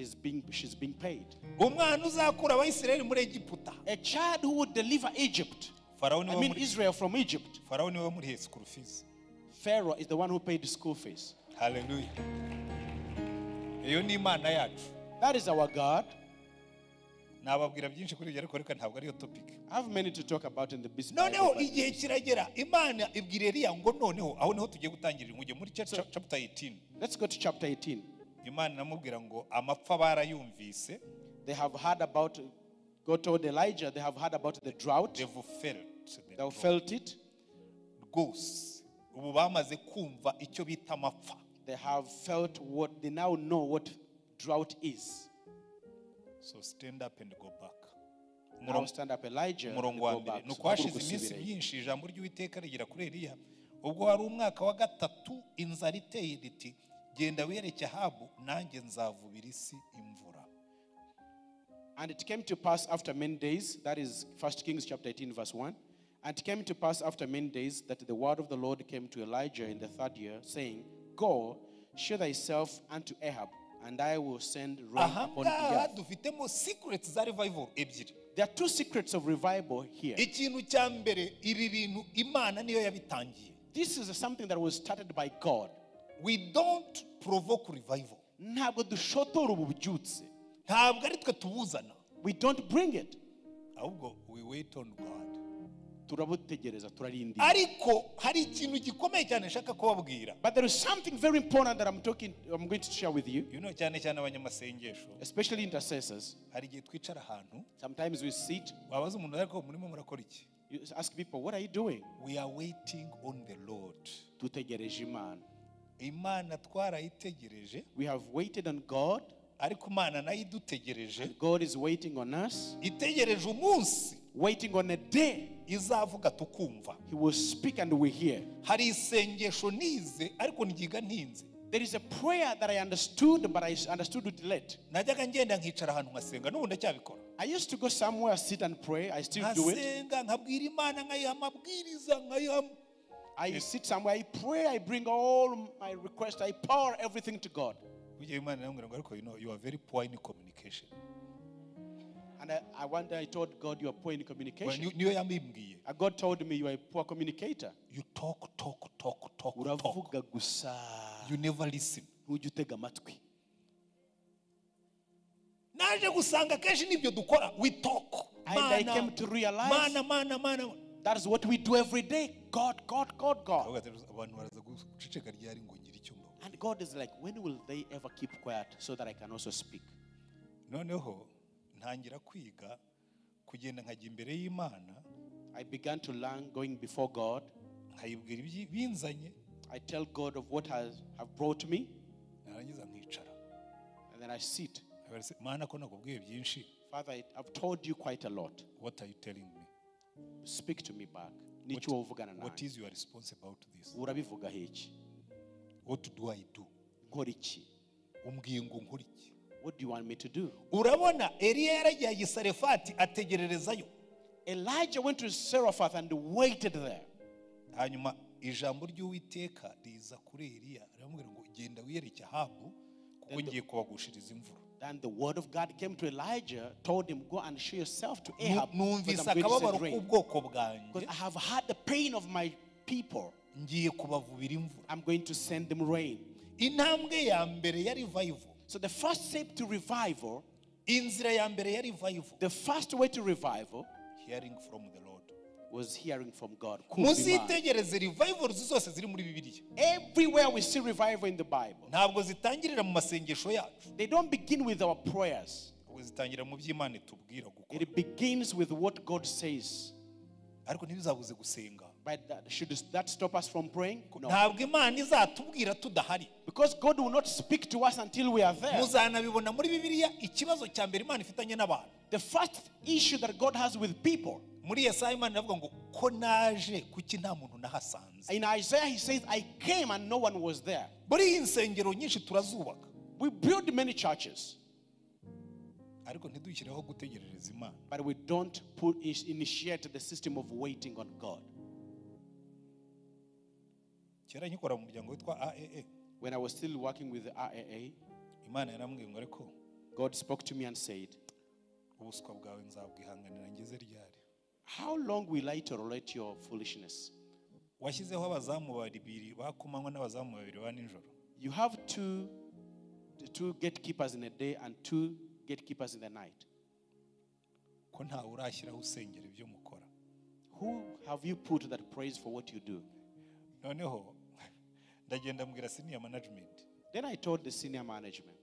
she's being paid. Umwana uzakura Abayisirayeli muri Egiputa. A child who would deliver Egypt. Israel from Egypt. Pharaoh niwe muri school fees. Pharaoh is the one who paid the school fees. Hallelujah. Iyo ni Imana yacu. That is our God. Nababwira byinshi kuri ibyo ariko reka ntabwo ariyo topic. I have many to talk about in the business. Noneho igihe kiragera Imana ibwira Eliya ngo noneho aho niho tugiye gutangirira mujye muri chapter 18. Let's go to chapter 18. Imana namubwira ngo amapfa barayumvise. They have heard about, God told Elijah, they have heard about the drought. They felt it. Ghosts. Ubu bamaze kumva icyo bita amapfa. They have felt what, they now know what drought is. So stand up and go back. Now stand up, Elijah, and go back. Nuko hashize iminsi myinshi ijambo ry'Uwiteka rigera kuri Eliya. Ubwo wari umwaka wa gatatu inzara iteye riti genda wereke Ahabu nanjye nzavubira isi imvura. And it came to pass after many days, that is 1 Kings chapter 18 verse 1. And it came to pass after many days that the word of the Lord came to Elijah in the 3rd year, saying, Go, show thyself unto Ahab, And I will send rain upon the ahangaha earth. dufitemo secrets za revival ebyiri. There are two secrets of revival here. Ikintu cya mbere, ibi bintu Imana niyo yabitangiye. This is something that was started by God. We don't provoke revival. Ntabwo dushotora ububyutse. Ntabwo ari twe tubuzana. We don't bring it. Ahubwo we wait on God. Turabutegereza, turarindira. Ariko hari ikintu gikomeye cyane nshaka kubabwira. But there is something very important that I'm going to share with you. You know, cyane cyane abanyamasengesho, Especially intercessors. hari igihe twicara ahantu, Sometimes we sit, wabaza umuntu ariko murimo murakora iki? you ask people, what are you doing? We are waiting on the Lord. Dutegereje Imana. Imana twarayitegereje, We have waited on God. ariko Imana nayo idutegereje. God is waiting on us. Itegereje umunsi Waiting on a day. izavuga tukumva. He will speak and we hear. Hari isengesho nize ariko ngiga ntinze. There is a prayer that I understood, but I understood it late. Najyaga ngenda nkicara ahantu ngasenga, n'ubu ndacyabikora. I used to go somewhere, sit and pray. I still do it. Ngasenga nkabwira Imana, nkayiha amabwiriza, nkayiha. I sit somewhere, I pray, I bring all my requests, I pour everything to God. Bujye Imana iramubwira ngo ariko you are very poor in communication. And I told God, you are poor in communication. Niyo yambimbwiye. And God told me, you are a poor communicator. You talk. Uravuga gusa. You never listen. Ntujya utega amatwi. Naje gusanga kenshi nibyo dukora. We talk. And I came to realize Mana. that is what we do every day. God. Abantu baraza guceceka ryari ngo ngire icyo mbaho. And God is like, when will they ever keep quiet so that I can also speak? Noneho ntangira kwiga kugenda nkajya imbere y'Imana. I began to learn going before God. Nkayibwira ibinzanye. I tell God of what have brought me. Narangiza nkicara. And then I sit. Mana ko nakubwiye byinshi. Father, I've told you quite a lot. What are you telling me? Speak to me back. What is your response about this? Urabivuga hiki? What do I do? Nkora iki? Umbwiye ngo nkora iki? What do you want me to do? Urabona Eliya yaragiye i Sarefati ategererezayo. Elijah went to Zarephath and waited there. Hanyuma ijambo ry'Uwiteka riza kuri Eliya aramubwira ngo genda wiyereke Ahabu kuko ngiye kubagushiriza imvura. Then the word of God came to Elijah, told him, go and show yourself to Ahab. Numvise akababaro k'ubwoko bwanjye. Because I have had the pain of my people. Ngiye kubavubira imvura. I'm going to send them rain. Intambwe ya mbere ya revival. So the first step to revival, inzira ya mbere ya revival, the first way to revival, hearing from the Lord, was hearing from God. Muzitegereze revival zose ziri muri Bibiliya. Everywhere we see revival in the Bible, ntabwo zitangirira mu masengesho yacu. They don't begin with our prayers. Zitangira mu by'Imana itubwira gukora. It begins with what God says. Ariko ntibizabuze gusenga. But should that stop us from praying? No. Ntabwo Imana izatubwira tudahari. Because God will not speak to us until we are there. Muzanabibona muri Bibiliya ikibazo cya mbere Imana ifitanye n'abantu. The first issue that God has with people. Muri Yesaya Imana iravuga ngo ko naje kuki nta muntu nahasanze. In Isaiah he says, I came and no one was there. Muri insengero nyinshi turazubaka. We build many churches. Ariko ntidushyiraho gutegerereza Imana. But we don't initiate the system of waiting on God. Kera nkikora mu muryango witwa AAA. When I was still working with the RAA, Imana yarambwiye ngo ariko God spoke to me and said, ubuswa bwawe nzabwihanganira ngeze ryari. How long will I tolerate your foolishness? Washyizeho abazamu babiri bakumanywa n'abazamu babiri ba nijoro. You have two gatekeepers in a day and two gatekeepers in the night. Ko nta urashyiraho usengera ibyo mukora. Who have you put that prays for what you do? Noneho ndagenda mbwira senior management. Then I told the senior management,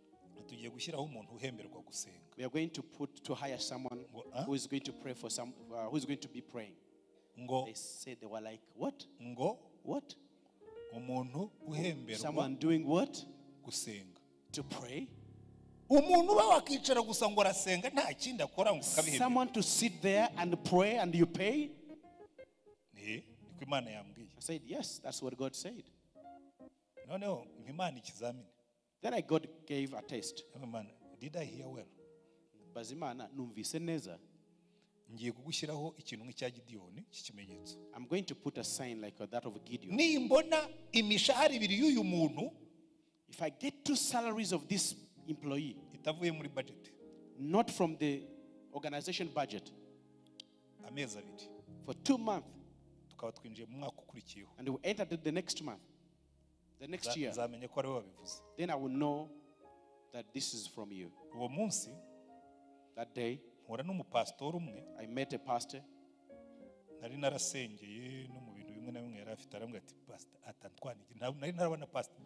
tugiye gushyiraho umuntu uhemberwa gusenga. We are going to hire someone who is going to pray for who is going to be praying. They said, they were like, what? What? Umuntu uhemberwa. Someone doing what? Gusenga. To pray. Umuntu bawakicara gusa ngo arasenga nta kindi akora ngo kabihemberwa. Someone to sit there and pray and you pay? Niko Imana yambwiye. I said, yes, that's what God said. Noneho Imana ikizamini. Then God gave a test. Did I hear well? Bazimana numvise neza. Ngiye kugushyiraho ikintu nk'icya Gideyoni cy'ikimenyetso. I'm going to put a sign like that of Gideon. Nimbona imishahara ibiri y'uyu muntu, if I get 2 salaries of this employee, itavuye muri budget, not from the organization budget, amezi abiri for 2 months, tukaba twinjiye mu mwaka ukurikiyeho, and we entered the next month, the next year, nzamenye ko ari wowe wabivuze. then I will know that this is from you. Uwo munsi That day, mpura n'umupastori umwe I met a pastor. nari narasengeye no mu bintu bimwe na bimwe yari afite, arambwira ati Pst Antoine, nari narabona pastor,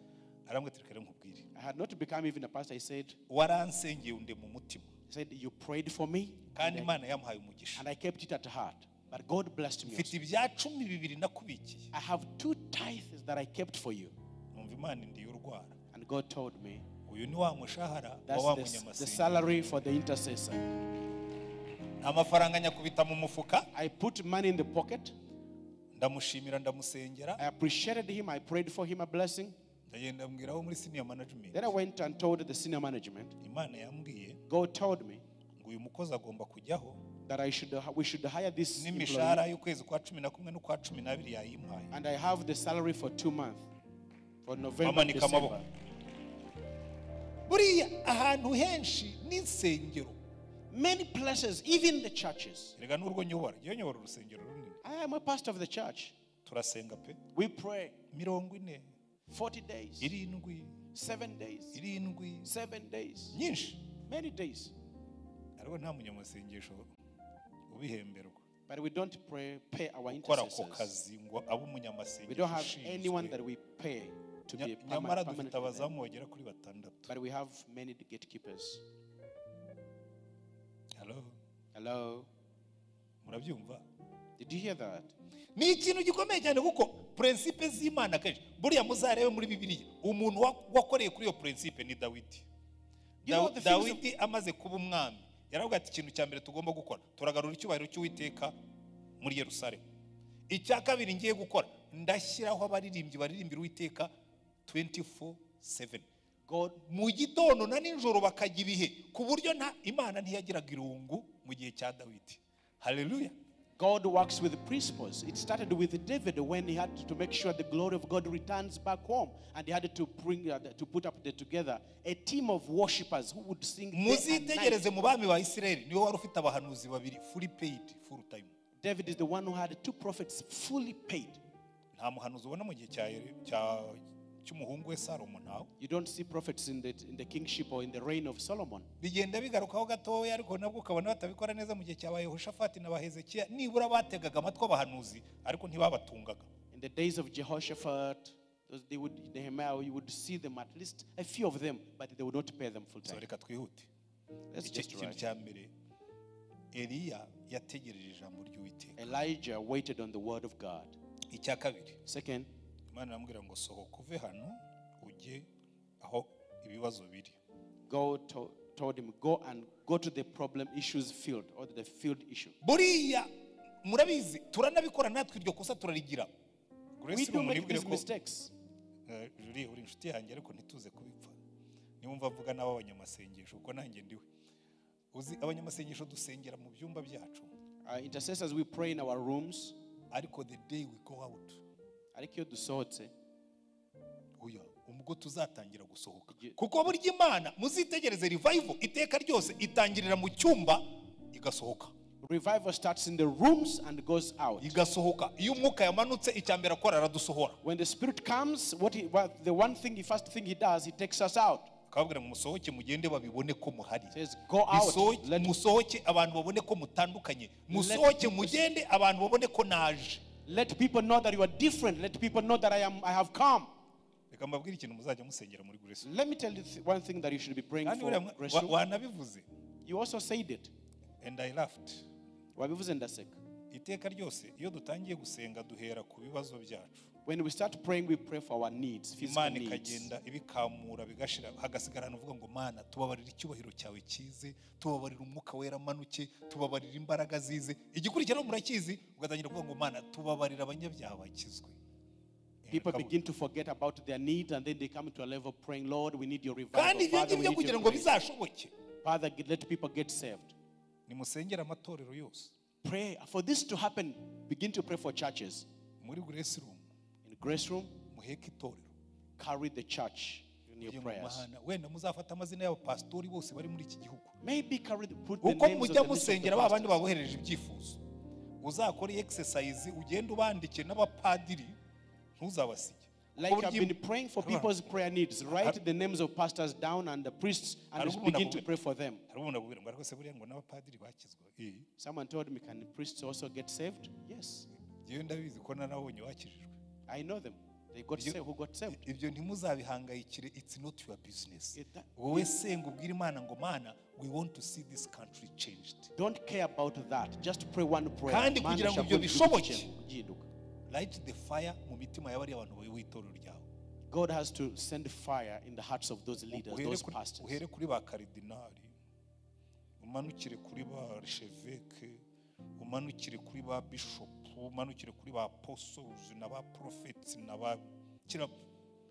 arambwira ati reka nkubwire, I had not become even a pastor. He said, waransengeye unde mu mutima you prayed for me, kandi Imana yamuhaye umugisha, and I kept it at heart. But God blessed me. mfite Also. ibya 12 nakubikiye, I have 2 tithes that I kept for you. numva Imana ndiye urwara, And God told me, uyu ni wa mushahara wa that's wa the munyamasengesho. salary for the intercessor. Amafaranga nyakubita mu mufuka, I put money in the pocket. ndamushimira ndamusengera, I appreciated him. I prayed for him a blessing. ndagenda mbwiraho muri senior management, Then I went and told the senior management. Imana yambwiye God told me ngo uyu mukozi agomba kujyaho that we should hire this n'imishahara employee, y'ukwezi kwa 11 n'ukwa 12 yayimpaye. and I have the salary for 2 months, for November, Amanika December. amaboko. Buriya ahantu henshi n'insengero, Many places, even the churches. rega n'urwo nyobora, iyo nyobora urusengero runini, I am a pastor of the church. turasenga pe We pray 40 40 days, 7 days, 7 days, nyinshi, many days. ariko nta munyamasengesho ubihemberwa But we don't pay our gukora ako intercessors. kazi ngo abe We umunyamasengesho don't have ushinzwe. anyone that we pay to be Nyamara permanent dufite with them. abazamu bagera kuri 6. But we have many gatekeepers. Hello? Murabyumva? Did you hear that? Ni ikintu gikomeye cyane kuko principe z'Imana kenshi buriya muzarebe muri Bibiliya umuntu wakoreye kuri iyo principe ni Dawidi. Dawidi amaze kuba umwami yaravuga ati ikintu cya mbere tugomba gukora turagarura icyubahiro cy'Uwiteka muri Yerusalemu. Icya kabiri ngiye gukora ndashyiraho abaririmbyi baririmbira Uwiteka 24/7. God mu gitondo na ninjoro bakajya ibihe ku buryo Imana ntiyagiraga irungu mu gihe cya Dawidi. Hallelujah. God works with principles. It started with David when he had to make sure the glory of God returns back home, and he had to put up together a team of worshippers who would sing day and night. Muzitegereze mu bami ba Isirayeli niwe wari ufite abahanuzi babiri fully paid full time. David is the one who had 2 prophets fully paid. Nta muhanuzi ubona mu gihe cy'umuhungu we Salomo nawe. You don't see prophets in the kingship or in the reign of Solomon. Bigenda bigarukaho gatoya ariko nabwo ukabona batabikora neza mu gihe cya Yehoshafati na Hezekiya nibura bategaga amatwi abahanuzi ariko ntibabatungaga. In the days of Jehoshaphat, Nehemiah, you would see them, at least a few of them, but they would not pay them full time. So reka twihute. Let's just Ikintu write. cya mbere Eliya yategereje ijambo ry'Uwiteka. Elijah waited on the word of God. Icya kabiri Second, Imana aramubwira ngo sohoka uve hano ujye aho ibibazo biri. God told him, go to the problem issues field, or the field issue. Buriya murabizi turanabikora natwe iryo kosa turarigira. We do make these mistakes. Uri inshuti yanjye ariko ntituze kubipfa. Niwumva avuga nabo abanyamasengesho uko nanjye ndiwe. Uzi abanyamasengesho dusengera mu byumba byacu. Intercessors, we pray in our rooms. Ariko the day we go out, ariko iyo dusohotse ubwo tuzatangira gusohoka kuko burya Imana muzitegereze revival iteka ryose itangirira mu cyumba igasohoka. Revival starts in the rooms and goes out. Igasohoka iyo umwuka yamanutse icyambere akora aradusohora. When the Spirit comes, the first thing he does, he takes us out. Kababwira ngo musohoke mugende babibone ko muhari. Says go out. Musohoke abantu babone ko mutandukanye. Musohoke mugende abantu babone ko naje. Let people know that you are different. Let people know that I have come. Reka mbabwire ikintu muzajya musengera muri Grace. Let me tell you one thing that you should be praying for. Wanabivuze. You also said it. And I laughed. Wabivuze ndaseka. Iteka ryose iyo dutangiye gusenga duhera ku bibazo byacu. When we start praying, we pray for our needs, physical needs. Imana ikagenda ibikamura bigashira hagasigarana uvuga ngo Mana tubabarira icyubahiro cyawe kize, tubabarira umwuka wera manuke, tubabarira imbaraga zize. Igikurikiraho murakizi ugatangira kuvuga ngo Mana tubabarira abanyabyaha bakizwe. People begin to forget about their needs, and then they come to a level of praying, Lord, we need your revival. Kandi ibyo ngibyo kugira ngo bizashoboke. Father, let people get saved. Nimusengera amatorero yose. Pray for this to happen. Begin to pray for churches. Muri Grace room. In Grace room, muheke itorero. Carry the church. in your prayers. wenda muzafata amazina y'abapastori bose bari muri iki gihugu Maybe put the uko names of mujya the list of the musengera babandi pastors. babohereje ibyifuzo uzakora exercise ugenda ubandike n'abapadiri ntuzabasige. Like I've been praying for people's prayer needs. Write the names of pastors down and the priests and just begin to pray for them. Someone told me, can the priests also get saved? Yes. I know them. They got saved. Who got saved? It's not your business. We want to see this country changed. Don't care about that. Just pray one prayer. Kandi kugira ngo ibyo bishoboke, light the fire mu mitima y'abari abantu b'itorero ryawe. God has to send fire in the hearts of those leaders, those pastors. Uhere kuri ba cardinal, umanukire kuri ba archevêque, umanukire kuri ba bishop, umanukire kuri ba apostles na ba prophets na ba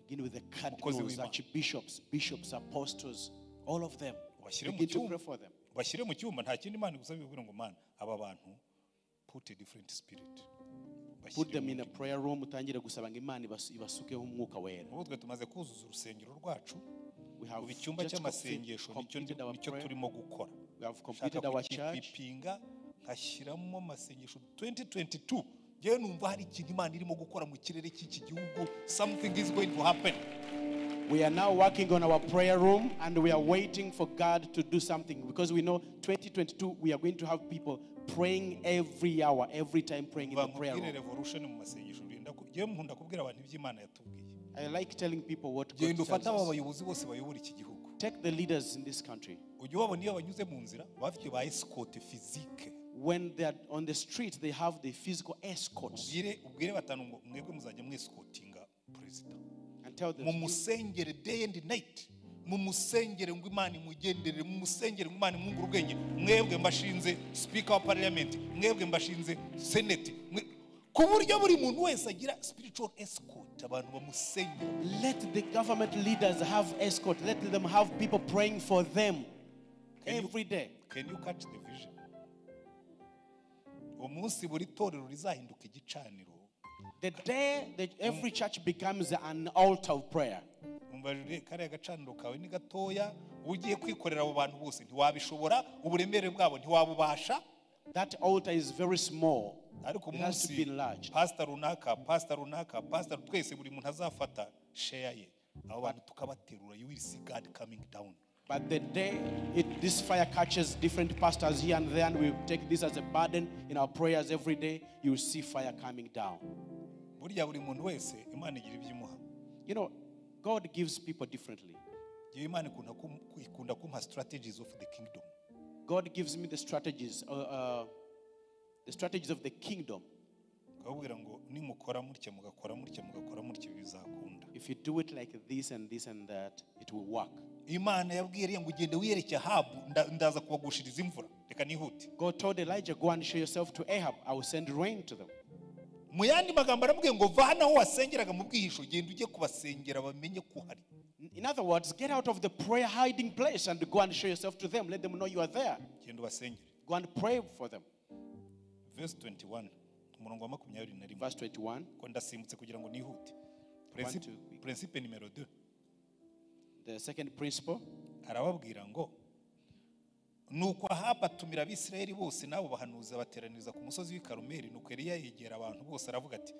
begin with the cardinals, archbishops, bishops, apostles, all of them. Begin to pray for them. Bashyire mu cyumba nta kindi Imana igusaba ibwira ngo Mana aba bantu put a different spirit. Put them in a prayer room utangire gusaba ngo Imana ibasukeho umwuka wera. Ubu twe tumaze kuzuza urusengero rwacu. Mu cyumba cy'amasengesho nicyo turimo gukora. We have completed our church. Nkashyiramo amasengesho 2022. Yewe numva hari ikintu Imana irimo gukora mu kirere cy'iki gihugu. Something is going to happen. We are now working on our prayer room and we are waiting for God to do something because we know 2022 we are going to have people praying every hour, every time praying in the prayer room. I like telling people what God tells us. Take the leaders in this country. When they are on the street, they have the physical escorts. And tell them, mumusengere day and night, mumusengere ngo Imana imugendere, mumusengere ngo Imana imwungure ubwenge, mwebwe mbashinze speaker wa parliament, mwebwe mbashinze senate, ku buryo buri muntu wese agira spiritual escort abantu bamusengera. Let the government leaders have escort. Let them have people praying for them every day. Can you catch the vision? Umunsi buri torero rizahinduka igicaniro. The day that every church becomes an altar of prayer. Kariya gacaniro kawe ni gatoya, ugiye kwikorera abo bantu bose ntiwabishobora, uburemere bwabo ntiwabubasha. That altar is very small. Ariko it has to be enlarged. Pastor runaka, twese buri muntu azafata share ye. Abo bantu tukabaterura, you will see God coming down. But the day this fire catches different pastors here and there, and we take this as a burden in our prayers every day, you will see fire coming down. You know, God gives people differently. Strategies of the kingdom. God gives me the strategies of the kingdom. If you do it like this and this and that, it will work. God told Elijah, go and show yourself to Ahab. I will send rain to them. In other words, get out of the prayer hiding place and go and show yourself to them. Let them know you are there. Go and pray for them. Verse 21. Verse 21. Principe numero 2. The second principle. Arababwira ngo nuko Ahabu atumira Abisirayeli bose nabo bahanuzi bateraniriza ku musozi w'i Karumeli, nuko Eliya yegera abantu bose aravuga ati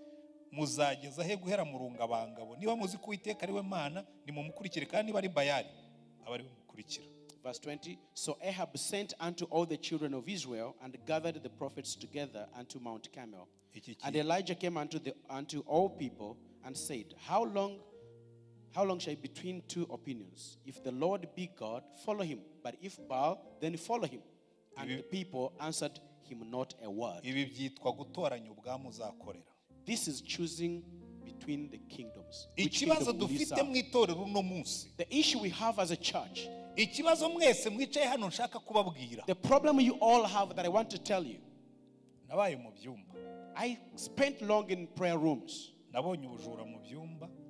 muzageza he guhera mu rungabangabo, niba muzi ko Uwiteka ari we Mana nimumukurikire, kandi niba ari Bayali abari bumukurikira. Verse 20. So Ahab sent unto all the children of Israel and gathered the prophets together unto Mount Carmel. And Elijah came unto all people and said, How long shall I be between two opinions? If the Lord be God, follow him. But if Baal, then follow him. And the people answered him not a word. This is choosing between the kingdoms. The issue we have as a church, the problem you all have that I want to tell you, I spent long in prayer rooms.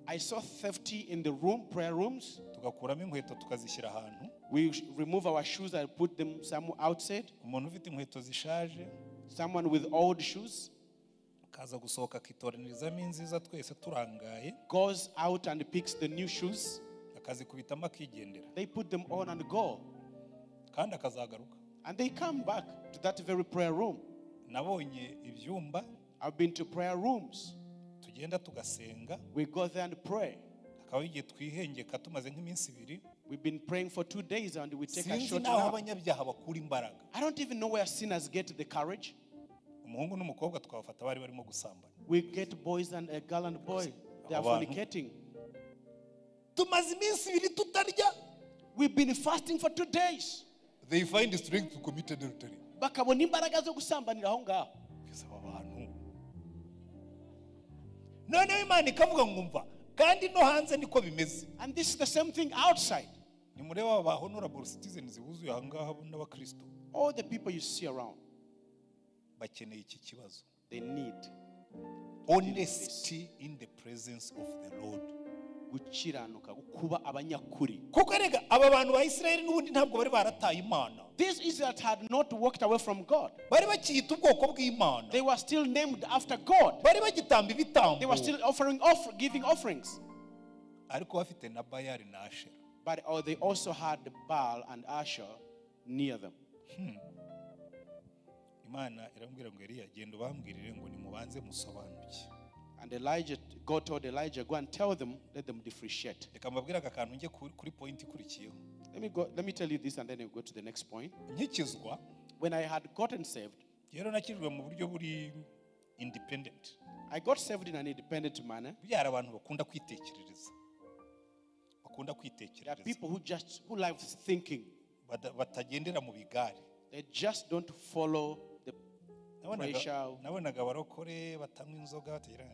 I saw theft in the prayer rooms. We remove our shoes and put them somewhere outside. Someone with old shoes goes out and picks the new shoes. akazikubitamo akigendera They put them on and go. kandi akazagaruka. And they come back to that very prayer room. Nabonye ibyumba I've been to prayer rooms. tugenda tugasenga, We go there and pray. akaba igihe twihengeka tumaze nk'iminsi 2. We've been praying for 2 days and we take a Sinzi short naho nap. abanyabyaha bakura imbaraga. I don't even know where sinners get the courage. Umuhungu n'umukobwa twabafata bari barimo gusambana. We get boys and a girl and boy. They are Abantu. fornicating. Tumaze iminsi 2 tutarya. We've been fasting for 2 days. They find strength to commit adultery. Bakabona imbaraga zo gusambanira aho ngaho. Aba bantu. Noneho Imana ikavuga ngo umva kandi no hanze niko bimeze. And this is the same thing outside. Nimureba aba honorable citizens buzuye aha ngaha n'abakristo. All the people you see around, Bakeneye iki kibazo. they need Honesty in the presence of the Lord. gukiranuka, kuba abanyakuri. Kuko erega aba bantu ba Israeli n'ubundi ntabwo bari barataye Imana. These Israelites had not walked away from God. Bari bakiyita ubwoko bw'Imana. They were still named after God. Bari bagitamba ibitambo. They were still giving offerings. Ariko bafite na Bayali na Ashera. But they also had Baal and Asher near them. Imana irambwira ngo Eliya genda ubambwirire ngo nimubanze musobanuke. And God told Elijah, go and tell them, let them differentiate. Reka mbabwire aka kantu njye kuri point ikurikiyeho. Let me tell you this and then I'll go to the next point. Nkikizwa When I had gotten saved, rero nakijwe mu buryo buri independent. I got saved in an independent manner. Byara abantu bakunda kwitekerereza. Bakunda There are kwitekerereza. people who like thinking. Batagendera mu bigare. They just don't follow the pressure. Nabonaga abarokore batanywa inzoga batagira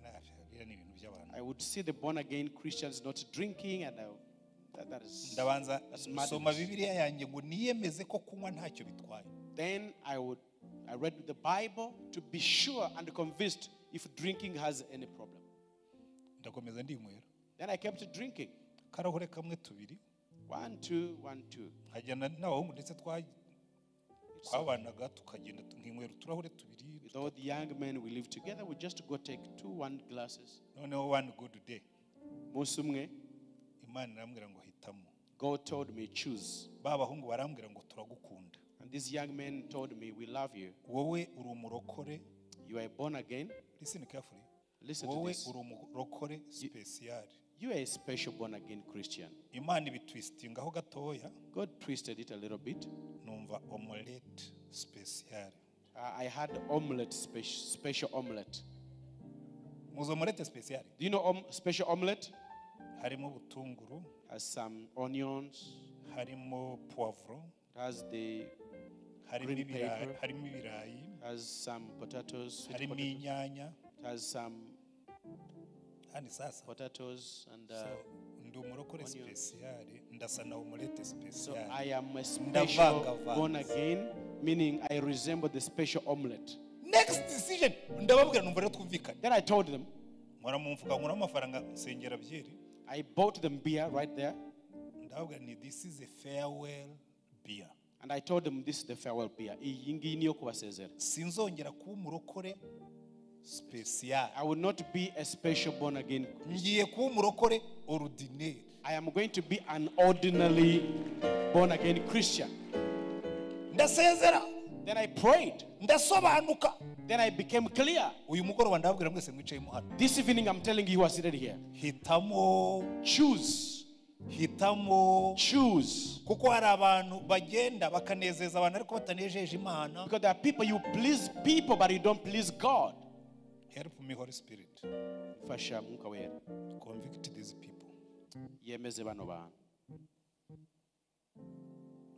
biriya ni ibintu by'abantu. I would see the born again Christians not drinking, and Ndabanza madness. soma Bibiliya yanjye ngo niyemeze ko kunywa ntacyo bitwaye. Then I read the Bible to be sure and convinced if drinking has any problem. Ndakomeza ndinywera. Then I kept drinking. Karahure kamwe 2. 1, 2, 1, 2. Hajyana n'abahungu ndetse twabanaga tukagenda nkinywera uturahure 2. With all the young men we live together, we just go take 2 1 glasses. Noneho one good day Musumwe, Imana irambwira ngo hitamo. God told me choose. Ba bahungu barambwira ngo turagukunda. And these young men told me, we love you. Wowe uri umurokore. You are born again. Listen carefully. Listen to Wowe this. uri umurokore special. You are a special born again Christian. Imana ibitwistingaho gatoya. God twisted it a little bit. Numva omelette special. I had omelette, special omelette. Muzo omelette special. Do you know special omelette? Harimo butunguru, Has some onions, harimo poivron, has the harimo green pepper, ibirayi, has some potatoes, sweet harimo potatoes, inyanya. has some Hani sasa. potatoes and So ndi umurokore special, ndasa na omelette so special. I am a special Ndavanga. born again, meaning I resemble the special omelette. Next decision ndababwira numva rero twumvikane. Then I told them, Nkora mu mfuka nkora amafaranga nsengera byeri. I bought them beer right there. Ndababwira ni this is a farewell beer. And I told them this is the farewell beer. Iyi ngiyi niyo kubasezera. Sinzongera kuba umurokore special. I will not be a special born again. Ngiye kuba umurokore ordinaire. I am going to be an ordinary born again Christian. Ndasezera. Then I prayed. Ndasobanuka. Then I became clear. Uyu mugoroba ndababwira mwese mwicaye mu hano. This evening I'm telling you who are seated here. Hitamo. Choose. Hitamo. Choose. Kuko hari abantu bagenda bakanezeza abantu ariko batanejeje Imana. Because there are people, you please people but you don't please God. Help me, Holy Spirit. Fasha Mwuka Wera. Convict these people. Yemeze bano bantu.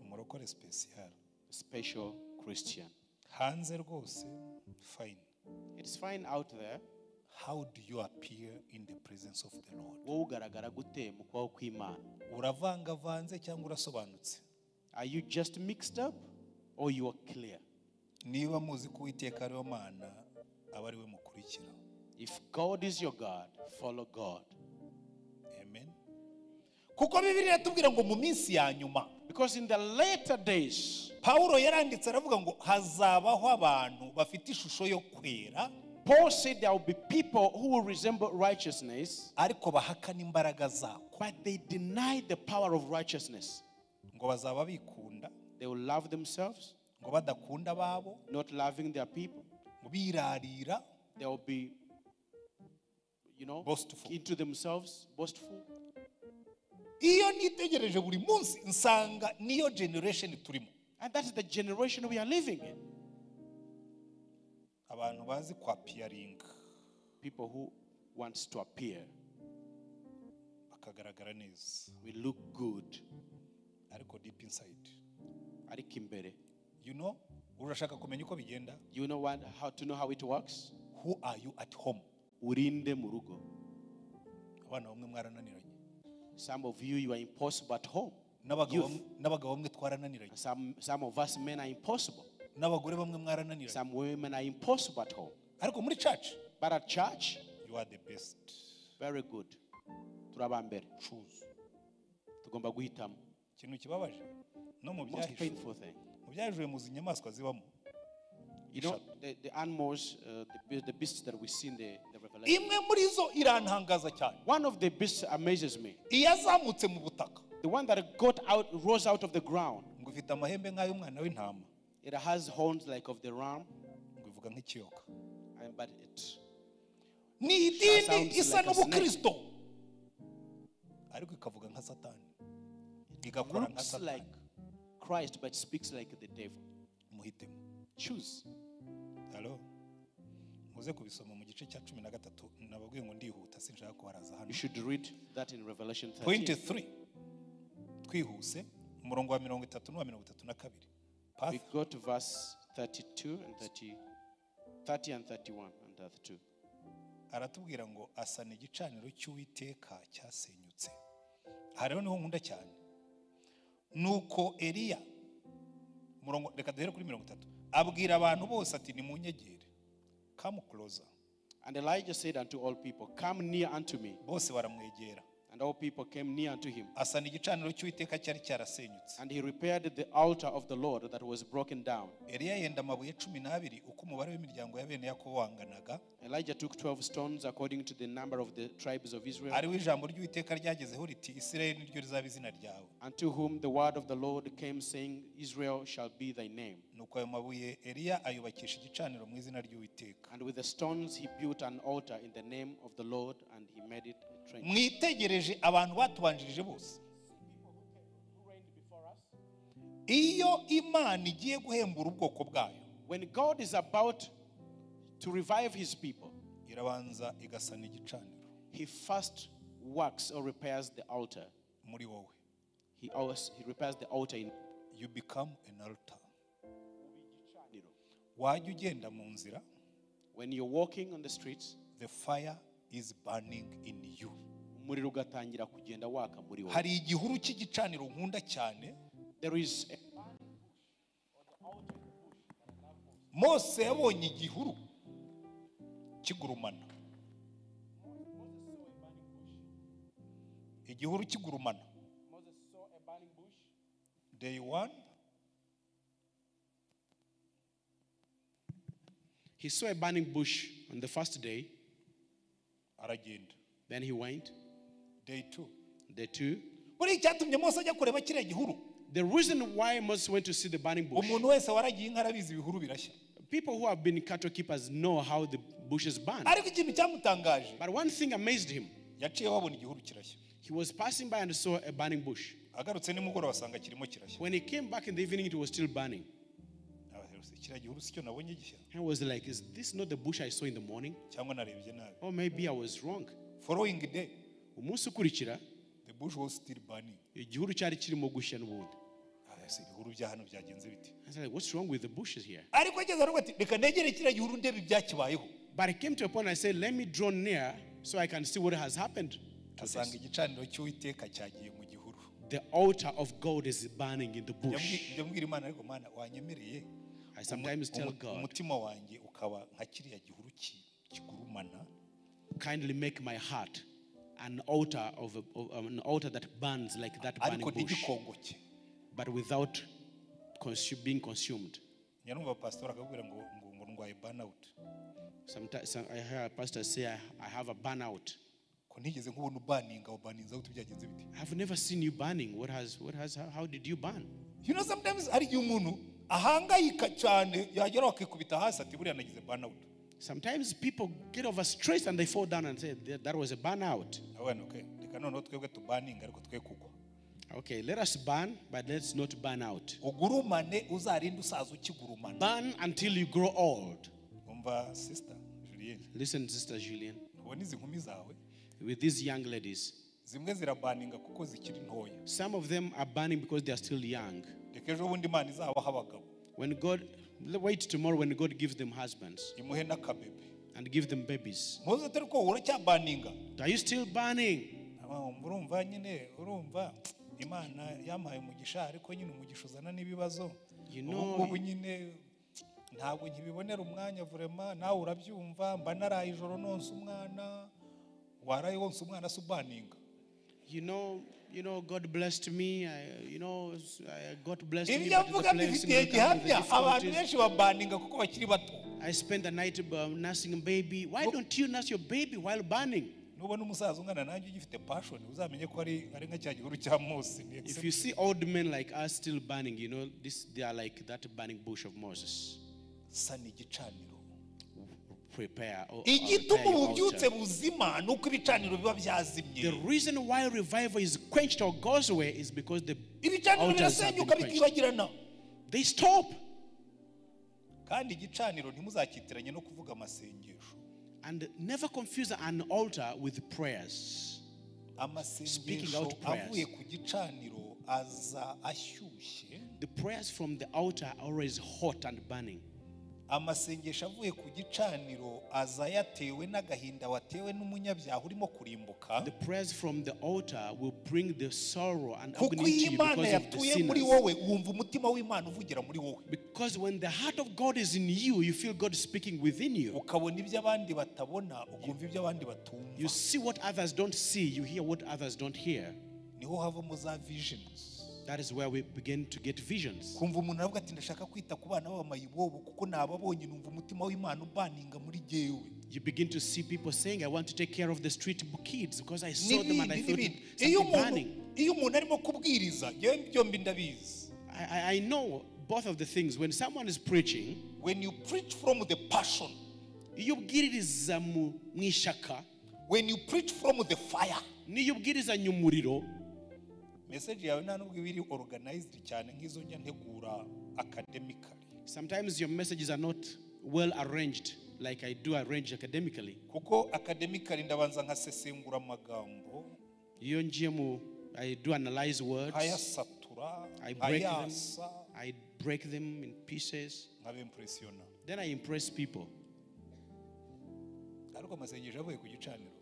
Umurokore special. Special Christian. Hanze rwose fine. It's fine out there. How do you appear in the presence of the Lord? Wowe ugaragara gute mu kwaho kw'Imana? Uravangavanze cyangwa urasobanutse? Are you just mixed up or you are clear? Niba muzi ko Uwiteka ariwe Mana aba ari we mukurikira. If God is your God, follow God. Amen. Kuko Bibiliya iratubwira ngo mu minsi ya nyuma. Because in the later days, Paulo yaranditse aravuga ngo hazabaho abantu bafite ishusho yo kwera Paul said there will be people who will resemble righteousness, ariko bahakana imbaraga zako. but they deny the power of righteousness. Ngo bazaba bikunda, They will love themselves, ngo badakunda ababo, not loving their people. ngo birarira, They will be, boastful. into themselves, boastful. Iyo nitegereje buri munsi nsanga niyo generation turimo. And that is the generation we are living in. Abantu bazi kwa appearing, People who want to appear. bakagaragara neza, We look good. ariko deep inside. Ariko imbere. Urashaka kumenya uko bigenda? You know how to know how it works? Who are you at home? Urinde mu rugo. Abana bamwe mwarananiranye. Some of you are impossible at home. N'abagabo bamwe twarananiranye. Some of us men are impossible. N'abagore bamwe mwarananiranye. Some women are impossible at home. Ariko muri church, But at church, you are the best. very good. Turabambere. Choose. Tugomba guhitamo. Ikintu kibabaje no mu Most byahishwe. painful thing. Mu byahishwe mu zinyamaswa zibamo. The animals, the beasts that we see in the Revelation. Imwe muri zo irantangaza cyane. One of the beasts amazes me. Iyo azamutse mu butaka, The one that rose out of the ground. ngo ifite amahembe nk'ay'umwana w'intama, It has horns like of the ram, ngo ivuga nk'ikiyoka. but it Ni idini sounds isa like a n'ubukristo, ariko ikavuga nka Satani, igakora nka looks Satani. like Christ but speaks like the devil. Muhitemo. Choose. Hello. Muze kubisoma mu gice cya 13, nababwiye ngo ndihuta sinshaka kuharaza hano. You should read that in Revelation 13. Point 3. Twihuse umurongo wa 30 n'uwa 32. We go to verse 32 and 30 and 31 and 32. Aratubwira ngo asana igicaniro cy'Uwiteka cyasenyutse. Hariho niho nkunda cyane. Nuko Eliya murongo reka duhere kuri 30. Abwira abantu bose ati nimunyegere. Come closer. And Elijah said unto all people, come near unto me. Bose baramwegera. And all people came near unto him. Asana igicaniro cy'Uwiteka cyari cyarasenyutse. And he repaired the altar of the Lord that was broken down. Eliya yenda amabuye 12 uko umubare w'imiryango ya bene Yakobo wanganaga. Elijah took 12 stones according to the number of the tribes of Israel. Ariwe ijambo ry'Uwiteka ryagezeho riti Isirayeli niryo rizaba izina ryawe. Unto whom the word of the Lord came, saying, Israel shall be thy name. Nuko ayo mabuye Eliya ayubakisha igicaniro mu izina ry'Uwiteka. And with the stones he built an altar in the name of the Lord, and he made it a trench. Mwitegereje abantu batubanjirije bose. Iyo Imana igiye guhembura ubwoko bwayo, When God is about to revive his people, irabanza igasana igicaniro he first works or repairs the altar. muri wowe. He repairs the altar in You become an altar. Wajya ugenda mu nzira, when you're walking on the streets, the fire is burning in you. umuriro ugatangira kugenda waka muri wowe. Hari igihuru cy'igicaniro nkunda cyane. There is Mose yabonye igihuru kigurumana. Igihuru kigurumana. Moses saw a burning bush. Day 1, He saw a burning bush on the first day. aragenda. Then he went. Day 2. Day 2. Buri cyatumye Mose ajya kureba kiriya gihuru. The reason why Moses went to see the burning bush, Umuntu wese waragiye inka arabizi ibihuru birashya. people who have been cattle keepers know how the bushes burn. Ariko ikintu cyamutangaje, But one thing amazed him. yaciye wabona igihuru kirashya. He was passing by and saw a burning bush. Agarutse nimugoroba asanga kirimo kirashya. When he came back in the evening, it was still burning. Abaherutse kiriya gihuru sicyo nabonye gishya. I was like, is this not the bush I saw in the morning? Cyangwa narebye nabi. Or maybe I was wrong. Following day, Umunsi ukurikira, the bush was still burning. igihuru cyari kirimo gushya n'ubundi. Ibihuru bya hano byagenze biti. I was like, what's wrong with the bushes here? Ariko ageze aravuga ati reka negere kiriya gihuru ndebe ibyakibayeho. But I came to a point I said, let me draw near so I can see what has happened. Asanga igicaniro cy'Uwiteka cyagiye mu gihuru. The altar of God is burning in the bush. Ndabwira Imana ariko Mana wanyemereye. I sometimes tell God, Umutima wanjye ukaba nka kiriya gihuru kigurumana. kindly make my heart an altar of an altar that burns like that burning Ariko bush, ntigikongoke. but without being consumed. Nyarumva pastor akabwira ngo ndwaye burnout. Sometimes I hear a pastor say, I have a burnout. Ko ntigeze nkubona ubaninga ubaninza uti byagenze biti. I've never seen you burning. How did you burn? You know, sometimes ari umuntu ahangayika cyane yagera akikubita hasi ati buriya nagize burnout. Sometimes people get overstressed and they fall down and say that was a burnout. Okay, reka noneho twebwe tubaninga ariko twe kugwa. Okay, let us burn, but let's not burn out. Ugurumane uzarinde usaza ukigurumana. Burn until you grow old. Umva sister Julienne. Listen, Sister Julienne. Ubona izi nkumi zawe. With these young ladies, zimwe zirabaninga kuko zikiri ntoya. some of them are burning because they are still young. Reka ejo bundi Imana izabaha abagabo. When God, wait tomorrow when God gives them husbands imuhe n'akabebe and give them babies. muze atari ko uracyabaninga. Are you still burning? Urumva nyine urumva Imana yampaye umugisha ariko nyine umugisha uzana n'ibibazo. Ubu nyine ntabwo nkibibonera umwanya vraiment nawe urabyumva mba naraye ijoro nonse umwana waraye wonse umwana subaninga. You know, God blessed me. God blessed me. I spent the night nursing a baby. Why don't you nurse your baby while burning? If you see old men like us still burning, they are like that burning bush of Moses. Prepare. The reason why revival is quenched or goes away is because the altars have been quenched. They stop. And never confuse an altar with prayers. Speaking out prayers. The prayers from the altar are always hot and burning. Amasengesho avuye ku gicaniro aza yatewe n'agahinda watewe n'umunyabyaha urimo kurimbuka. The prayers from the altar will bring the sorrow and agony to you because of the sinners. Wumva umutima w'Imana uvugira muri wowe. Because when the heart of God is in you, you feel God speaking within you. Ukabona ibyo abandi batabona, ukumva ibyo abandi batumva. You see what others don't see, you hear what others don't hear. Niho havamo za visions. That is where we begin to get visions. Kumva umuntu aravuga ati ndashaka kwita ku bana b'amayibobo kuko nababonye numva umutima w'Imana ubaninga muri jewe. You begin to see people saying, I want to take care of the street kids because I saw them and I felt something burning. Iyo umuntu arimo kubwiriza yewe byombi ndabizi. I know both of the things. When someone is preaching, when you preach from the passion, iyo ubwiriza mu ishaka, when you preach from the fire, niyo ubwiriza nyumuriro, message yawe nta nubwo ibiri organized cyane nk'izo njya ntegura academically. Sometimes your messages are not well arranged like I do arrange academically. Kuko academically ndabanza nkasesengura amagambo. Iyo ngiye mu I do analyze words. Ayasatura, I break them in pieces. Then I impress people.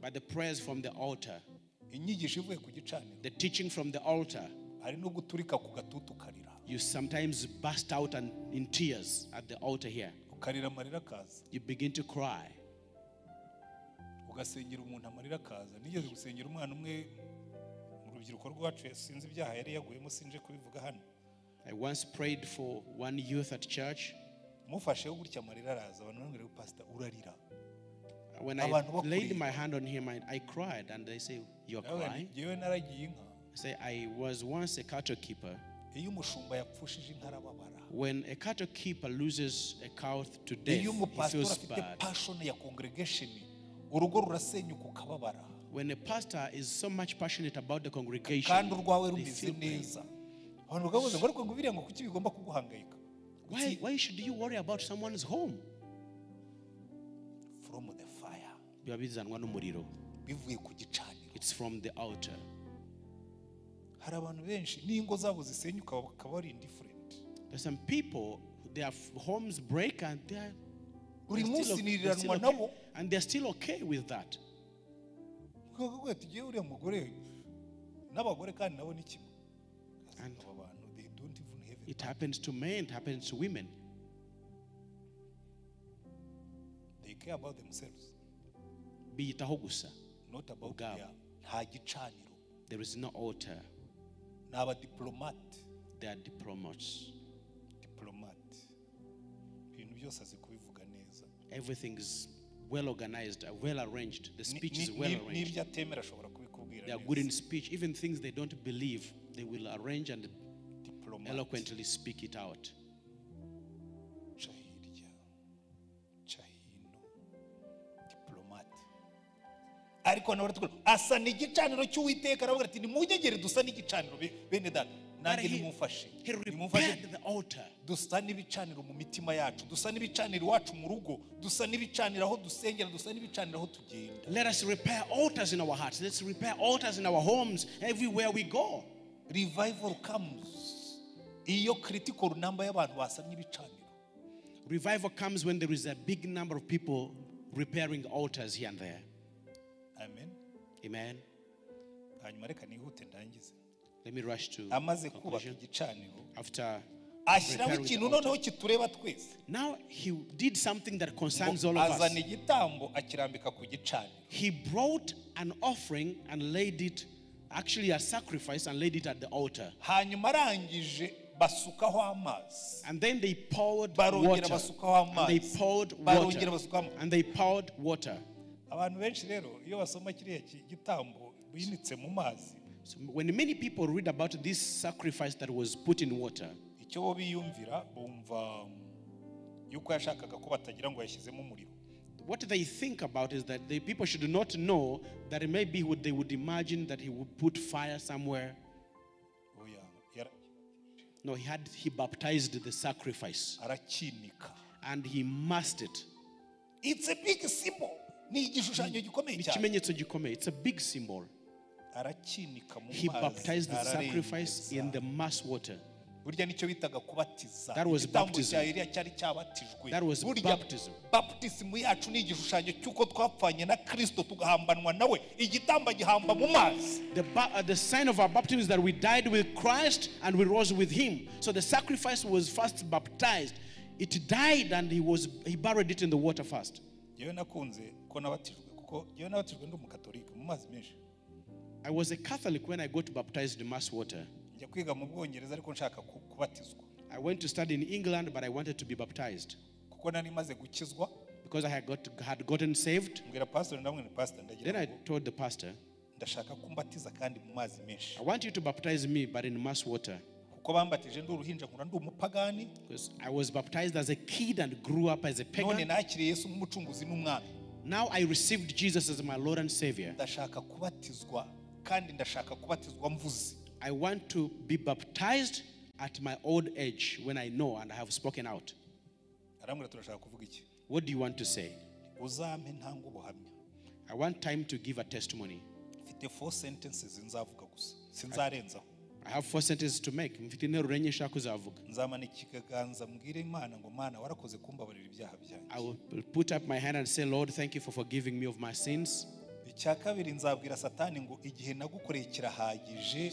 But the prayers from the altar, the teaching from the altar, you sometimes burst out and in tears at the altar here. You begin to cry. I once prayed for one youth at church. When I laid my hand on him, I cried, and they say, "You're crying?" I say, "I was once a cattle keeper. When a cattle keeper loses a cow to death, he feels bad. When a pastor is so much passionate about the congregation, they feel pain. Why should you worry about someone's home? From the fire. It's from the altar. There's some people, their homes break and they're still okay with that. And it happens to men, it happens to women. They care about themselves. Not about God. There is no altar. They are diplomats. Everything is well organized, well arranged. The speech is well arranged. n'ibyo atemera ashobora kubikubwira They are good in speech. Even things they don't believe, they will arrange and eloquently speak it out. Ariko nawe asa n'igicaniro cy'Uwiteka aravuga ati nimujyegere dusa n'igicaniro bene data nanjye nimufashe repaired the altar. dusa n'ibicaniro mu mitima yacu dusa n'ibicaniro iwacu mu rugo dusa n'ibicaniro aho dusengera dusa n'ibicaniro aho tugenda. Let us repair altars in our hearts. Let's repair altars in our homes everywhere we go. Revival comes iyo critical number y'abantu basanye ibicaniro. Revival comes when there is a big number of people repairing altars here and there. Amen. Amen. Hanyuma reka nihute ndangize. Let me rush to amaze kubaka conclusion. igicaniro After ashyiraho ikintu noneho kitureba twese. Now he did something that concerns all of us. Azana igitambo akirambika ku gicaniro. He brought an offering and laid it, actually a sacrifice, and laid it at the altar. Hanyuma arangije basukaho amazi. And then they poured Barongera water. basukaho And they amazi. poured Barongera water. basukaho. And they poured water. Abantu benshi rero iyo basoma kiriya gitambo binitse mu mazi. So when many people read about this sacrifice that was put in water, icyo bo biyumvira bumva yuko yashakaga ko batagira ngo yashyizemo umuriro. what they think about is that the people should not know that maybe they would imagine that he would put fire somewhere. No, he baptized the sacrifice. Arakinika. And he immersed it. It's a big symbol. Ni igishushanyo gikomeye cyane. Ikimenyetso gikomeye. It's a big symbol. Arakinika mu mazi. He baptized the sacrifice in the mass water. Burya nicyo bitaga kubatiza. That was baptism. That was baptism. Baptism yacu ni igishushanyo cyuko twapfanye na Kristo tugahambanwa nawe. Igitamba gihamba mu mazi. The sign of our baptism is that we died with Christ and we rose with him. So the sacrifice was first baptized. It died and he buried it in the water first. Yewe nakunze ko nabatijwe kuko yewe nabatijwe ndi umukatolika mu mazi menshi. I was a Catholic when I got baptized in mass water. Njya kwiga mu Bwongereza ariko nshaka kubatizwa. I went to study in England, but I wanted to be baptized. Kuko nari maze gukizwa. Because I had gotten saved. Mbwira pastor ndamwe ni pastor ndagira. Then I told the pastor, ndashaka kumbatiza kandi mu mazi menshi. I want you to baptize me, but in mass water. Kuko bambatije ndi uruhinja nkura ndi umupagani. Because I was baptized as a kid and grew up as a pagan. None nakiriye Yesu nk'umucunguzi n'umwami. Now I received Jesus as my Lord and Savior. Ndashaka kubatizwa kandi ndashaka kubatizwa mvuze. I want to be baptized at my old age when I know and I have spoken out. Aramwira turashaka kuvuga iki? What do you want to say? Uzampe ntanga ubuhamya. I want time to give a testimony. Mfite 4 sentences nzavuga gusa. Sinzarenzaho. I have 4 sentences to make. Mfite interuro enye nshaka kuzavuga. Nzamanika ikiganza mbwire Imana ngo Mana warakoze kumbabarira ibyaha byanjye. I will put up my hand and say, Lord, thank you for forgiving me of my sins. Icya kabiri nzabwira Satani ngo igihe nagukoreye kirahagije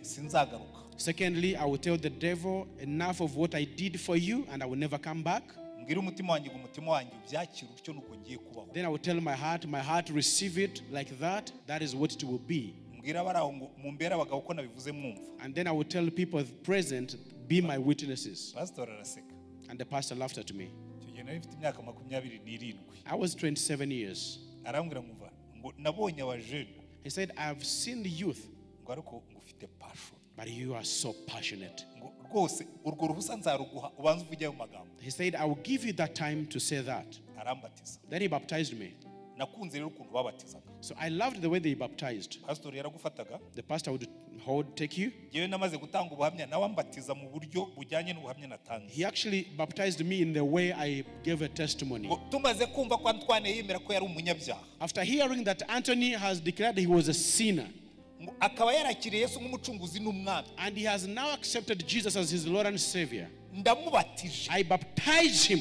sinzagaruka. Secondly, I will tell the devil enough of what I did for you and I will never come back. Mbwire umutima wanjye ngo umutima wanjye ubyakira utyo nuko ngiye kubaho. Then I will tell my heart receive it like that. That is what it will be. Mbwira baraho ngo mumbere abagabo ko nabivuze mwumva. And then I will tell people present, be my witnesses. Pastor araseka. And the pastor laughed at me. Icyo gihe nari mfite imyaka 27. I was 27 years. Arambwira ngo nabonye abajene. He said, I've seen the youth. Ngo ariko ngufite passion. But you are so passionate. Ngo rwose urwo ruhusa nzaruguha ubanze uvuge ayo magambo. He said, I will give you that time to say that. Arambatiza. Then he baptized me. Nakunze rero ukuntu babatizaga. So I loved the way they baptized. Pastor yaragufataga. The pastor would take you. Yewe namaze gutanga ubuhamya nawe ambatiza mu buryo bujyanye n'ubuhamya natanze. He actually baptized me in the way I gave a testimony. Tumaze kumva ko Antoine yemera ko yari umunyabyaha. After hearing that Anthony has declared he was a sinner. Akaba yarakiriye Yesu nk'umucunguzi n'umwami. And he has now accepted Jesus as his Lord and Savior. Ndamubatije. I baptized him.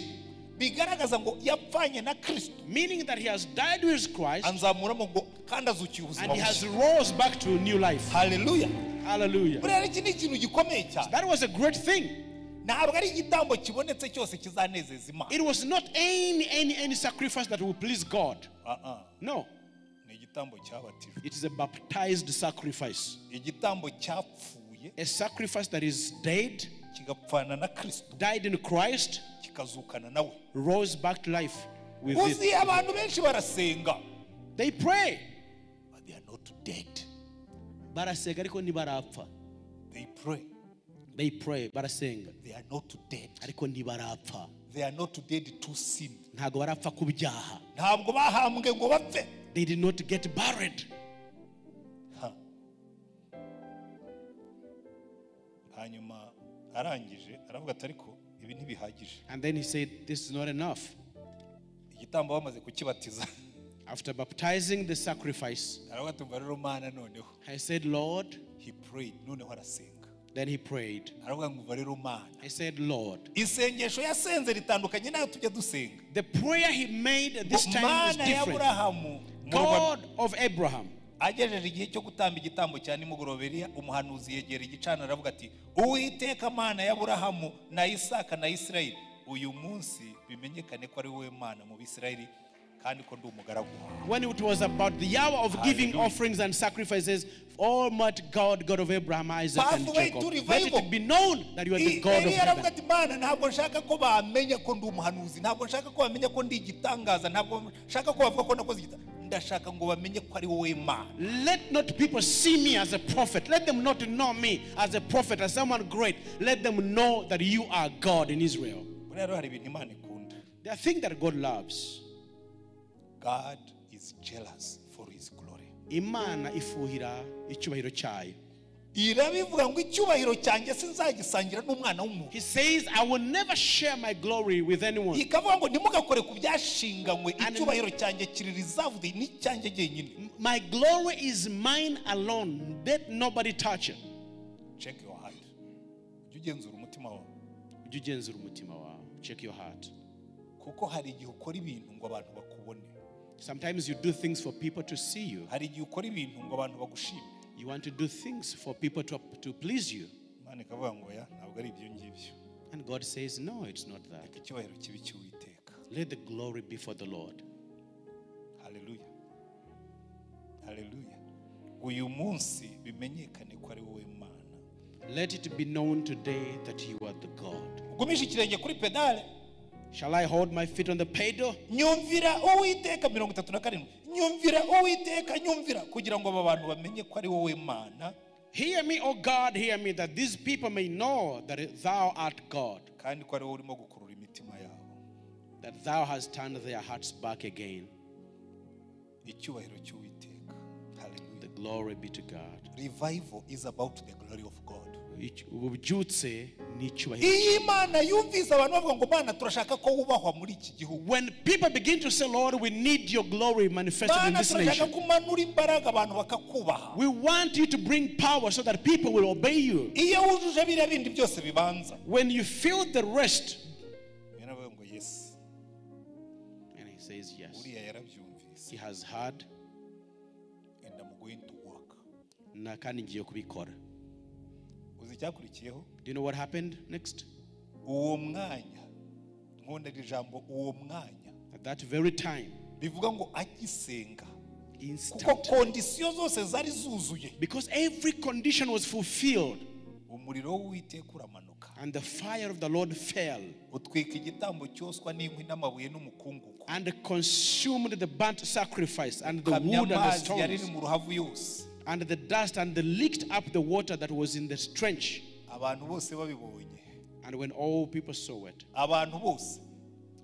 Bigaragaza ngo yapfanye na Kristo. Meaning that he has died with Christ. Anzamuramo ngo kandi azukiye ubuzima. And he has rose back to new life. Hallelujah. Hallelujah. Buriya iki ni ikintu gikomeye cyane. That was a great thing. Ntabwo ari igitambo kibonetse cyose kizanezeza Imana. It was not any sacrifice that will please God. No. Ni igitambo cyabatijwe. It is a baptized sacrifice. Igitambo cyapfuye. A sacrifice that is dead. Kigapfana na Kristo. Died in Christ. Kikazukana nawe. Rose back to life. with uzi it. abantu benshi barasenga They pray. but they are not dead. Barasenga ariko ntibarapfa. They pray, They pray, barasenga they are not dead. ariko ntibarapfa. They are not dead to sin. Ntago barapfa ku byaha. Ntabwo bahambwe ngo bapfe. They did not get buried. Hanyuma arangije aravuga ati ariko ibi ntibihagije. And then he said, this is not enough. Igitambo bamaze kukibatiza. After baptizing the sacrifice, Aravuga ati umva rero Mana noneho. I said, Lord. He prayed, noneho arasenga. Then he prayed. Aravuga ngo umva rero Mana. I said, Lord. Isengesho yasenze ritandukanye nayo tujya dusenga. The prayer he made this time is Mana ya different. Aburahamu, God of Abraham. agejeje igihe cyo gutamba igitambo cya nimugoroberi, umuhanuzi yegera igicaniro aravuga ati Uwiteka Mana ya Aburahamu na Isaka na Isirayeli, uyu munsi bimenyekane ko ari wowe Mana mu Bisirayeli kandi ko ndi umugaragu wawe. When it was about the hour of giving offerings and sacrifices, Almighty God, God of Abraham, Isaac, and Pathway Jacob, to let revival. it be known that you are the God of Eliya aravuga heaven. ati Mana ntabwo nshaka ko bamenya ko ndi umuhanuzi, ntabwo nshaka ko bamenya ko ndi igitangaza, ntabwo nshaka ko bavuga ko nakoze igitangaza, ndashaka ngo bamenye ko ari wowe Mana. Let not people see me as a prophet. Let them not know me as a prophet, as someone great. Let them know that you are God in Israel. Buriya rero hari ibintu Imana ikunda. There are things that God loves. God is jealous for his glory. Imana ifuhira icyubahiro cyayo. Irabivuga ngo icyubahiro cyanjye sinzagisangira n'umwana w'umuntu. He says, I will never share my glory with anyone. Ikavuga ngo ntimugakore ku byashinganywe, icyubahiro cyanjye kiri reserved n'icyanjye jyenyine. My glory is mine alone. Let nobody touch it. Check your heart. Ujye ugenzura umutima wawe. Ujye ugenzura umutima wawe. Check your heart. Kuko hari igihe ukora ibintu ngo abantu bakubone. Sometimes you do things for people to see you. Hari igihe ukora ibintu ngo abantu bagushime. You want to do things for people to please you. Imana ikavuga ngo ya ntabwo ari ibyo ngibyo. And God says, no, it's not that. Icyubahiro kibi cy'Uwiteka. Let the glory be for the Lord. Hallelujah. Hallelujah. Uyu munsi bimenyekane ko ari wowe Mana. Let it be known today that you are the God. Ugumisha ikirenge kuri pedale. Shall I hold my feet on the pedal? Nyumvira Uwiteka 37. Nyumvira Uwiteka, nyumvira kugira ngo aba bantu bamenye ko ari wowe Mana. Hear me, O God, hear me, that these people may know that thou art God, Kandi ko ari wowe urimo gukurura imitima yabo. that thou hast turned their hearts back again. Icyubahiro cy'Uwiteka. Hallelujah. The glory be to God. Revival is about the glory of God. Ububyutse ni icyubahiro. Iyi Imana yumvise abantu bavuga ngo Mana turashaka ko wubahwa muri iki gihugu. When people begin to say, Lord, we need your glory manifested in Mana this turashaka nation. kumanura imbaraga abantu bakakubaha. We want you to bring power so that people will obey you. Iyo wujuje biriya bindi byose bibanza. When you feel the rest, Biravuga ngo yes. and he says yes, Uriya yarabyumvise. he has heard, And I'm going to work. na kandi ngiye kubikora. Uzi icyakurikiyeho? Do you know what happened next? Uwo mwanya. Nkunda iri jambo uwo mwanya. At that very time, Bivuga ngo agisenga. Kuko instant, kondisiyo zose zari zuzuye. because every condition was fulfilled, Umuriro w'Uwiteka uramanuka. and the fire of the Lord fell Utwika igitambo cyoswa n'inkwi n'amabuye n'umukungugu. and consumed the burnt sacrifice and the Kamya wood and the amazi yari stones mu ruhavu yose. and the dust, and they licked up the water that was in the trench. Abantu bose babibonye. And when all people saw it, Abantu bose,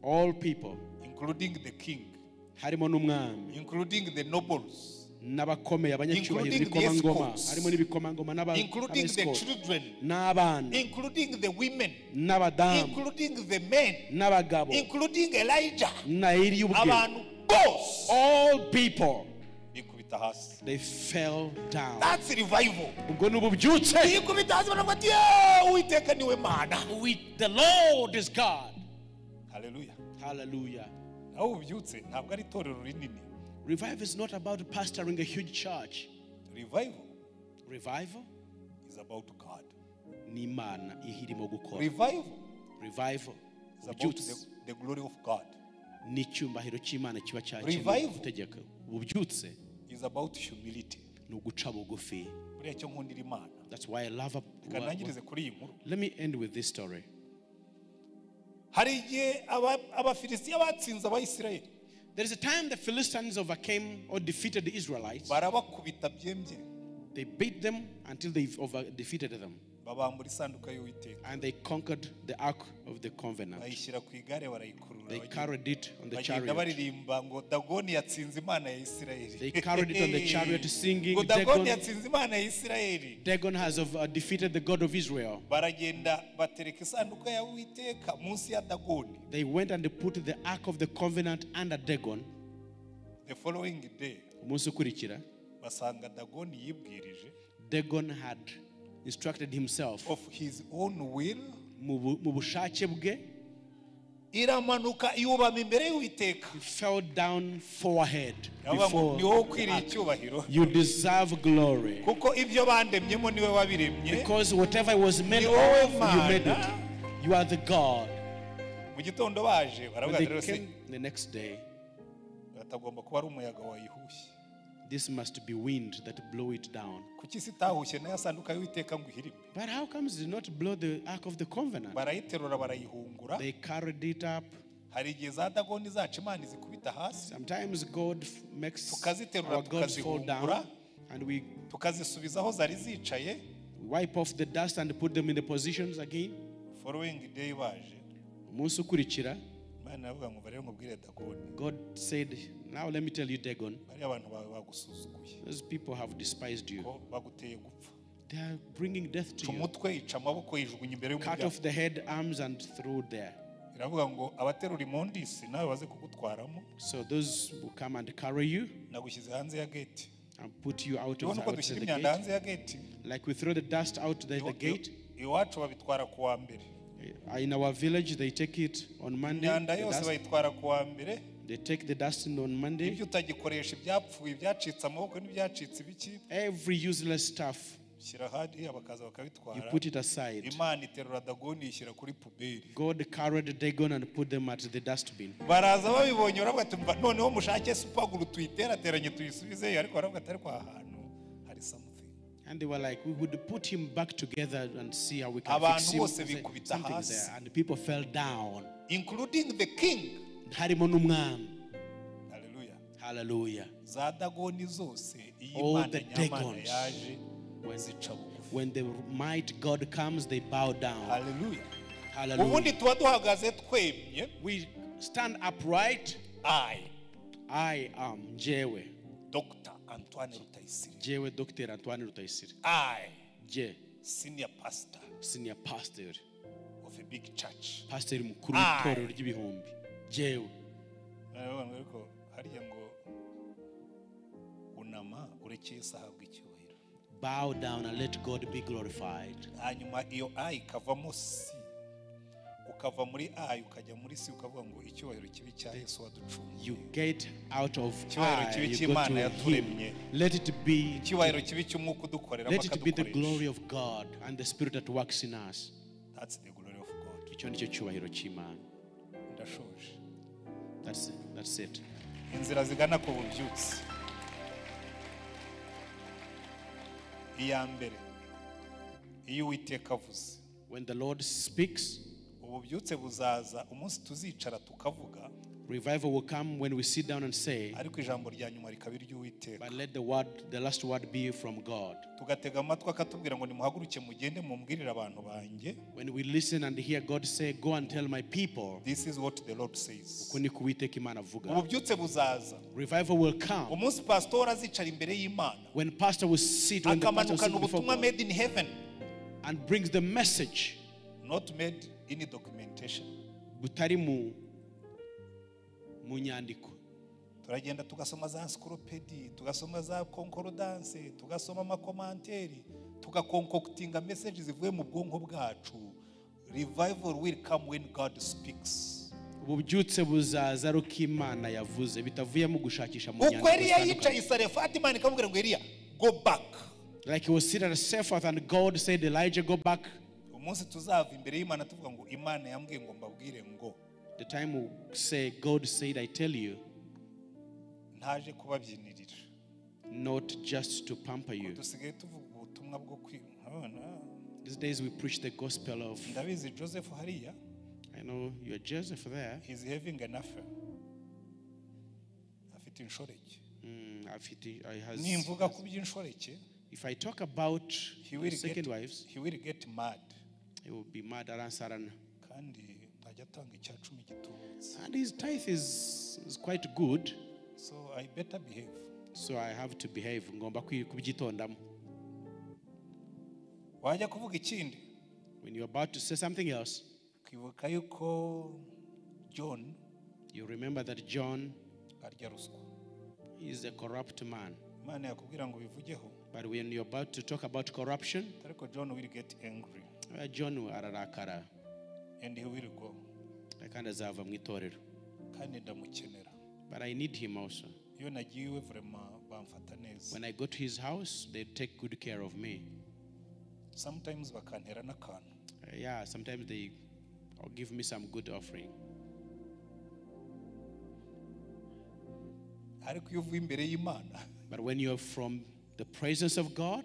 all people, including the king, harimo n'umwami, including the nobles, n'abakomeye, abanyacyubahiro, including the ibikomangoma, escorts, harimo n'ibikomangoma including the n'abescort, children, n'abana, including the women, n'abadamu, including the men, n'abagabo, including Elijah. na Eliya ubwe. Abantu bose All people, bikubita hasi. they fell down. That's revival. Ubwo ni ububyutse. Bikubita hasi baravuga ati "Yeah, Uwiteka niwe Mana." The Lord is God. Hallelujah. Hallelujah. Naho ubyutse ntabwo ari itorero rinini. Revival is not about pastoring a huge church. Revival Revival is about God. ni Imana ihirimo gukora. Revival Revival, is about ububyutse, the glory of God. ni icyubahiro cy'Imana kiba Revival. gutegeka. Ububyutse Is about humility. ni uguca bugufi. Buriya cyo nkundira Imana. That's why I love Reka ntangirize kuri iyi nkuru. Let me end with this story. hari igihe abafilisitiya batsinze abayisirayeli. There is a time the Philistines overcame or defeated the Israelites. Barabakubita byembye. They beat them until they defeated them. Babambura isanduka y'Uwiteka. And they conquered the ark of the covenant. Bayishyira ku igare barayikurura. They carried it on the chariot. Baririmba ngo Dagoni yatsinze Imana ya Isirayeli. They carried it on the chariot singing, Dagoni yatsinze Imana ya Isirayeli. Dagon has defeated the God of Israel. Baragenda batereka isanduka ya Uwiteka munsi ya Dagoni. They went and they put the ark of the covenant under Dagon. The following day, umunsi ukurikira, basanga Dagoni yibwirije. Dagon had instructed himself of his own will, mu bushake bwe, iramanuka yubama imbere y'Uwiteka. He fell down forehead before. You deserve glory. Kuko ibyo bandemyemo niwe wabiremye. Because whatever was made of, you made it. You are the God. Mu gitondo baje baravuga rero se the next day, batagomba kuba ari umuyaga wayihushye. This must be wind that blow it down. Kuki sitahushye na yasanduka y'Uwiteka ngo ihirime? But how comes it did not blow the ark of the covenant? Barayiterura barayihungura. They carried it up. Hari igihe za Dagoni zacu Imana zikubita hasi. Sometimes God makes tukaziterura tukazihungura and we tukazisubiza aho zari zicaye. Wipe off the dust and put them in the positions again. Following day baje. Umunsi ukurikira, Imana yavuga ngo bare ngubwire Dagoni. God said, now let me tell you, Dagon, bari abantu bagusuzuguye. Those people have despised you. Baguteye gupfa. They are bringing death to you. Umutwe ica amaboko yijugunya imbere y'umuryango. Cut off the head, arms, and throw there. Iravuga ngo abaterura imondisi nawe baze kugutwaramo. So those who come and carry you, nagushyize hanze ya gate, and put you out of the gate. Like we throw the dust out the gate. Iwacu babitwara ku wa mbere. In our village, they take it on Monday. Imyanda yose bayitwara ku wa mbere. They take the dust on Monday. Ibyo utagikoresha ibyapfuye ibyacitse amaboko n'ibyacitse ibiki. Every useless stuff, you put it aside. God carried Dagon and put them at the dustbin. And they were like, we would put him back together and see how we can fix him. Something there. And the people fell down, including the king. Hallelujah. Hallelujah. All the Dagons, when the might God comes, they bow down. Hallelujah. Hallelujah. We stand upright. I am Jewe. Dr. Antoine Rutayisire. Jewe Dr. Antoine Rutayisire. Senior pastor of a big church. Pastor mukuru w'itorero ry'ibihumbi. Jewe. Bow down and let God be glorified. You get out of I, you go to him. Let it be the glory of God and the Spirit that works in us. That's the glory of God. That's it. Inzira zigana ku bubyutse. Iyambere. Iyo Uwiteka avuze. When the Lord speaks, ububyutse buzaza umunsi tuzicara tukavuga. Revival will come when we sit down and say, ariko ijambo rya nyuma rikaba iry'Uwiteka. But let the last word be from God. Tugatega amatwi akatubwira ngo nimuhaguruke mugende mumbwirire abantu banjye. When we listen and hear God say, go and tell my people, this is what the Lord says. Uko niko Uwiteka Imana avuga. Ububyutse buzaza. Revival will come. Umunsi pastor azicara imbere y'Imana. When pastor will sit, when the pastor sits before God, made in heaven, and brings the message, not made in documentation. Butari mu nyandiko. Turagenda tugasoma za encyclopedia, tugasoma za concordance, tugasoma amakomanteri, tugaconcoctinga messages zivuye mu bwonko bwacu. Revival will come when God speaks. Ububyutse buzaza ruko Imana yavuze bitavuye mu gushakisha mu nyandiko. Uko Eliya yicaye Sarefati, Imana ikamubwira ngo Eliya, go back. Like he was sitting at Sephath and God said, Elijah, go back. Umunsi tuzava imbere y'Imana tuvuga ngo Imana yambwiye ngo mbabwire ngo. The time will say, God said, I tell you. Ntaje kubabyinirira. Not just to pamper you. Dusigaye tuvuga ubutumwa bwo kwibona. These days we preach the gospel of. Ndabizi Joseph hariya. I know you're Joseph there. He's having an affair. Afite inshoreke. Nimvuga ku by'inshoreke. If I talk about second wives, he will get mad. He will be mad aransarana. Kandi ntajya atanga icyacumi gitubutse. And his tithe is quite good. So I better behave. So I have to behave. Ngomba kubyitondamo. Wajya kuvuga ikindi. When you're about to say something else, kwibuka yuko John, you remember that John arya ruswa. Is a corrupt man. Imana yakubwira ngo bivugeho. But when you're about to talk about corruption, ariko John will get angry. John ararakara. And he will go. Kandi azava mu itorero. Kandi ndamukenera. But I need him also. Iyo nagiye vraiment bamfata neza. When I go to his house, they take good care of me. Sometimes bakantera n'akantu. Yeah, sometimes they give me some good offering. Ariko iyo uvuye imbere y'Imana. But when you're from the presence of God,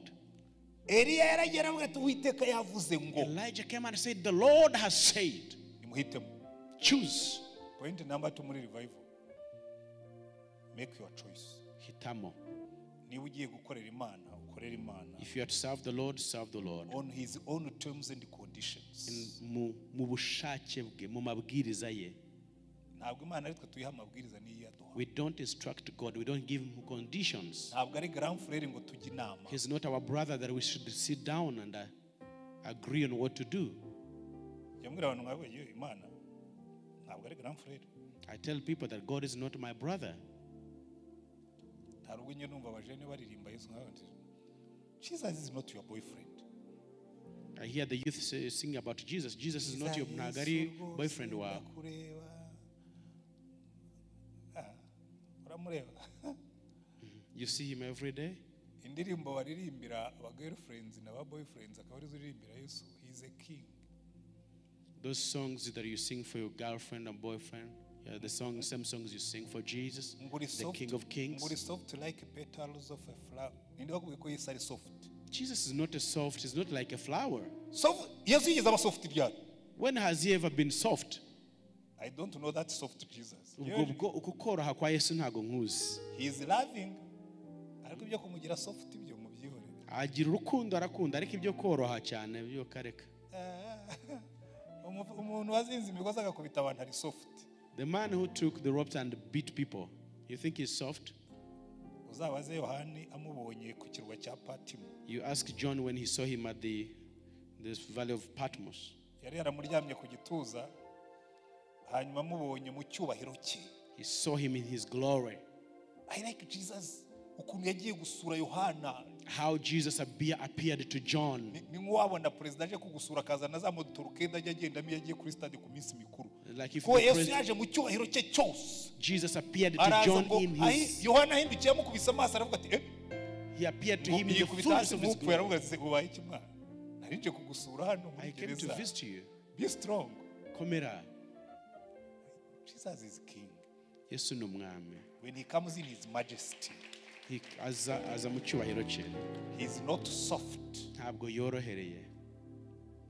Elijah came and said, the Lord has said, choose. Point number 2 muri revival. Make your choice. Hitamo. Niba ugiye gukorera Imana, ukorera Imana. If you are to serve the Lord, serve the Lord. On his own terms and conditions. Mu bushake bwe, mu mabwiriza ye. Ntabwo Imana ari twe tuyiha amabwiriza niyo yaduha. We don't instruct God. We don't give him conditions. Ntabwo ari grand frère ngo tujye inama. He's not our brother that we should sit down and agree on what to do. Yambwira abantu ngabo Imana ntabwo ari grand frère. I tell people that God is not my brother. Ntabwo njye numva abajene baririmba Yesu ngabo nti Jesus is not your boyfriend. I hear the youth sing about Jesus. Jesus is not your nagari boyfriend wawe. You see him every day. Indirimbo baririmbira aba girlfriends na aba boyfriends akaba ari ziririmbira Yesu. He's a king. Those songs that you sing for your girlfriend and boyfriend, yeah, the same songs you sing for Jesus, the King of Kings. Nguri soft like petals of a flower. Nindi bakubwiye ko Yesu ari soft. Jesus is not a soft. He's not like a flower. Soft. Yesu yigeze aba soft ryari? When has he ever been soft? I don't know that soft Jesus. Ukukoroha kwa Yesu ntago nkuzi. He is loving. Ariko ibyo kumugira soft ibyo mubyihorere. Agira urukundo arakunda ariko ibyo koroha cyane byo kareka. Umuntu wazinze imigozi agakubita abantu ari soft. The man who took the ropes and beat people, you think he's soft? Uzabaze Yohani amubonye ku kirwa cya Patimo. You ask John when he saw him at this valley of Patmos. Yari yaramuryamye ku gituza hanyuma amubonye mu cyubahiro cye. He saw him in his glory. I like Jesus ukuntu yagiye gusura Yohana. How Jesus appeared to John. Ni nk'uwabona president aje kugusura akazana za motorukeda ajya agendamo iyo agiye kuri stade ku minsi mikuru. Like if Yesu yaje mu cyubahiro cye cyose. Jesus appeared to John in his. Yohana ahindukiye amukubise amaso aravuga ati He appeared to him in the fullness of his glory. Aravuga ati ubaye iki mwana? Narije kugusura hano muri gereza. I came to visit you. Be strong. Komera. Jesus is king. Yesu ni umwami. When he comes in his majesty. Aza mu cyubahiro cye. He is not soft. Ntabwo yorohereye.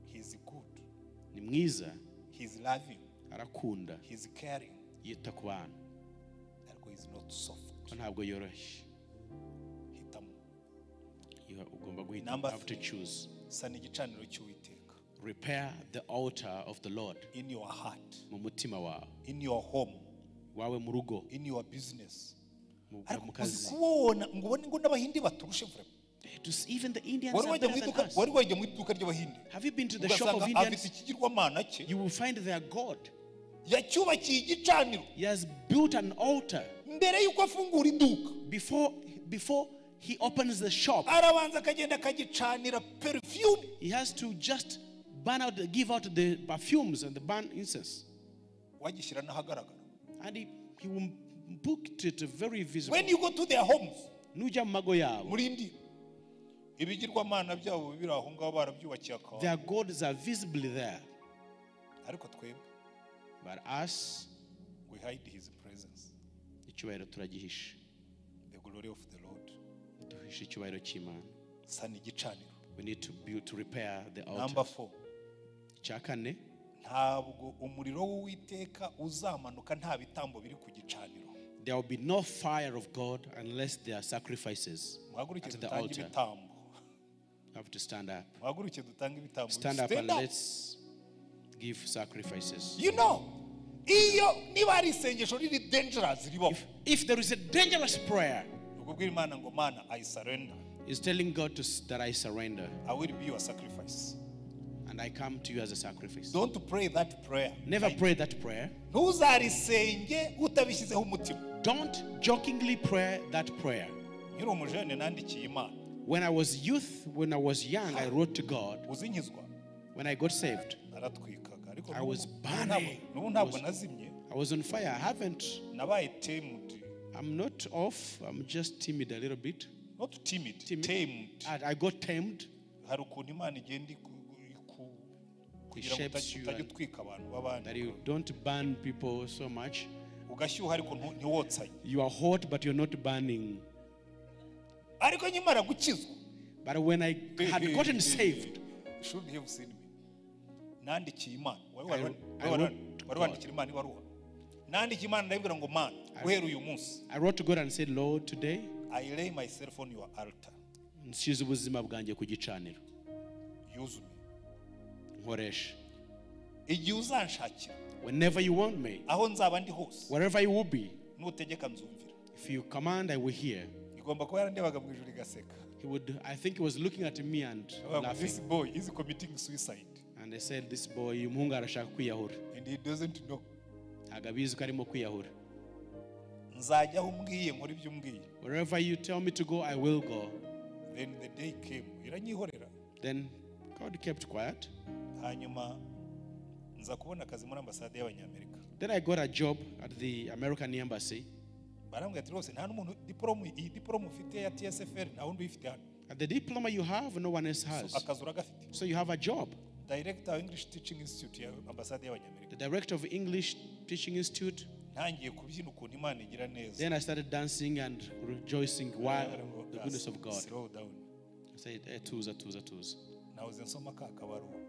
He is good. Ni mwiza. He is loving. Arakunda. He is caring. Yita ku bantu. Ariko he is not soft. Ntabwo yoroshye. Hitamo. Ugomba guhitamo. Have to choose. Sana igicaniro cy'Uwiteka. Repair the altar of the Lord. In your heart. Mu mutima wawe. In your home. Wawe mu rugo. In your business. Even the Indians are better than us. Have you been to the shop of Indians? You will find their God. He has built an altar. Before he opens the shop, he has to just give out the perfumes and the burn incense. And he will booked it very visible. When you go to their homes, their gods are visibly there. But us, we hide his presence. The glory of the Lord. We need to repair the altar. Number 4. ntabwo umuriro w'Uwiteka uzamanuka nta bitambo biri ku gicaniro. There will be no fire of God unless there are sacrifices at the altar. You have to stand up. Stand up and let's give sacrifices. You know, if there is a dangerous prayer, I surrender. It's telling God that I surrender. I will be your sacrifice. And I come to you as a sacrifice. Don't pray that prayer. Never pray that prayer. Don't jokingly pray that prayer. When I was when I was young, I wrote to God. When I got saved, I was burning. I was on fire. I'm not off. I'm just timid a little bit. Not timid. Tamed. I got tamed. It shapes you that you don't burn people so much. You are hot, but you're not burning. But when I had gotten saved, you should have seen me. I wrote to God and said, Lord, today I lay myself on your altar. Nsize ubuzima bwanjye ku gicaniro. Use me. Nkoresha. Igihe uzanshakira. Whenever you want me. Aho nzaba ndi hose. Wherever you will be. Nutegeka nzumvira. If you command, I will hear. Igomba kuba yarandebaga mu ijuru igaseka. I think he was looking at me and laughing. This boy is committing suicide. And I said, this boy, umuhungu arashaka kwiyahura. And he doesn't know. Agabizi ko arimo kwiyahura. Nzajya aho umbwiye nkora ibyo umbwiye. Wherever you tell me to go, I will go. Then the day came. Iranyihorera. Then God kept quiet. Hanyuma nza kubona akazi muri ambasade y'Abanyamerika. Then I got a job at the American embassy. Barambwira ati rose nta n'umuntu diploma ufite ya TSFR nta wundi uyifite hano. The diploma you have, no one else has. Akazi uragafite. So you have a job. Director of English Teaching Institute ya ambasade y'Abanyamerika. The director of English Teaching Institute. Ntangiye kubyina ukuntu Imana igira neza. Then I started dancing and rejoicing while the goodness of God. Slow down. I said, tuza. Nawuze nsoma ka kabaruwa.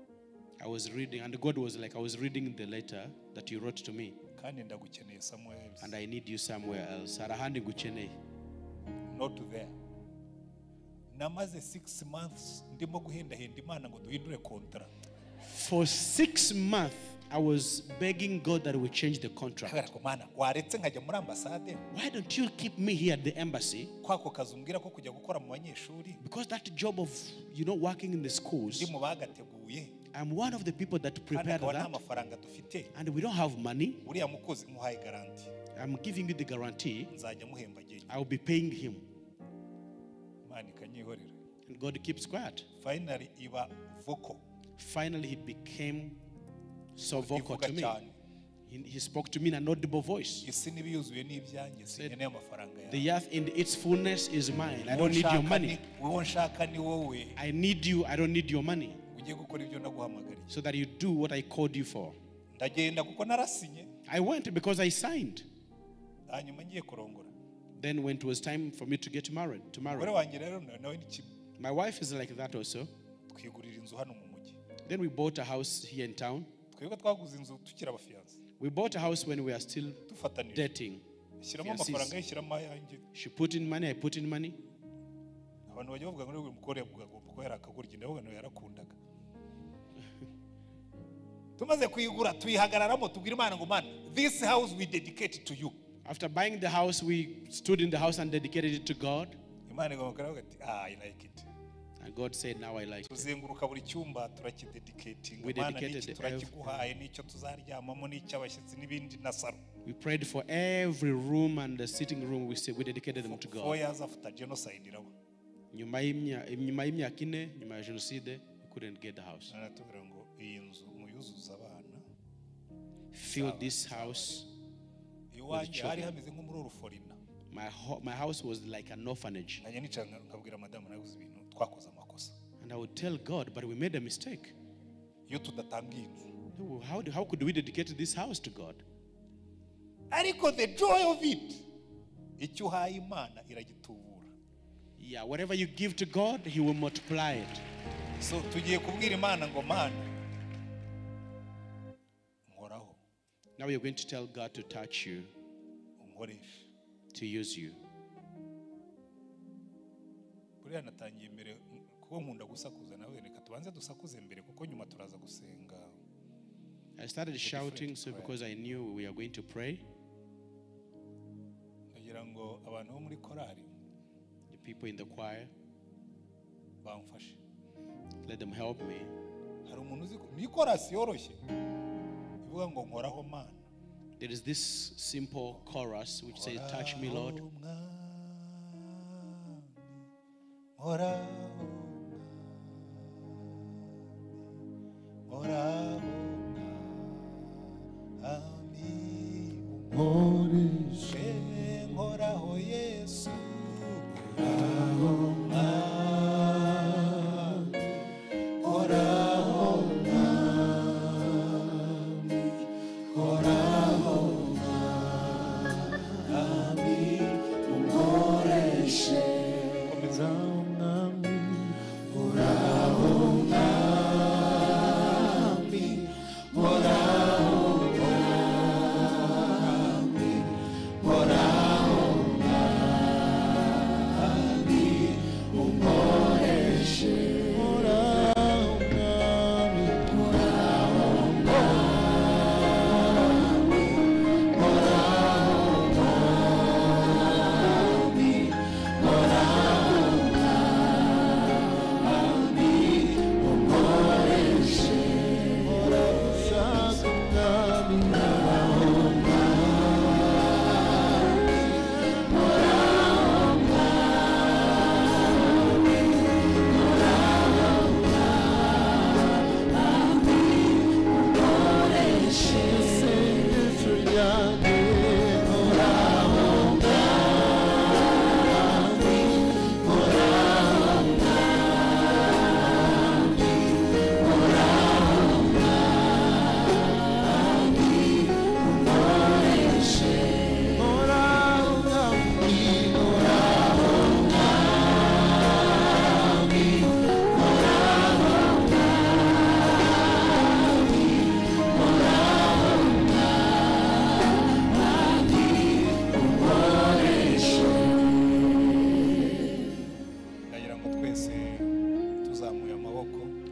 I was reading, and God was like, I was reading the letter that you wrote to me. Kandi ndagukeneye somewhere else. And I need you somewhere else. Arahandi ngukeneye. Not there. Namaze 6 months ndimo guhendahenda Imana ngo duhindure contract. For 6 months, I was begging God that we change the contract. Why don't you keep me here at the embassy? Because that job of, working in the schools, I'm one of the people that prepared that. And we don't have money. I'm giving you the guarantee. I'll be paying him. And God keeps quiet. Finally, he became so vocal to me. He spoke to me in an audible voice. Said, the earth in its fullness is mine. I don't need your money. I need you. I don't need your money. So that you do what I called you for. I went because I signed. Then when it was time for me to get married, my wife is like that also. Then we bought a house here in town. We bought a house when we are still dating. She put in money, I put in money. This house we dedicate to you. After buying the house, we stood in the house and dedicated it to God. I like it. And God said, now I like it. We dedicated We prayed for every room and the sitting room. We dedicated them to God. 4 years after genocide, nyuma y'imyaka ine nyuma ya jenoside, we couldn't get the house. Fill this house with children. My house was like an orphanage. And I would tell God, but we made a mistake. How could we dedicate this house to God? The joy of it. Yeah, whatever you give to God, He will multiply it. So tugiye kubwira Imana ngo Mana Now you're going to tell God to touch you, to use you. buriya natangiye mbere kuko nkunda gusakuza nawe reka tubanze dusakuze mbere kuko nyuma turaza gusenga. I started shouting so because I knew we are going to pray. Ndagira ngo abantu bo muri korali, the people in the choir, bamfashe. Let them help me. Hari umuntu uzi ni chorus yoroshye ivuga ngo nkoraho Mana. There is this simple chorus which says, touch me, Lord.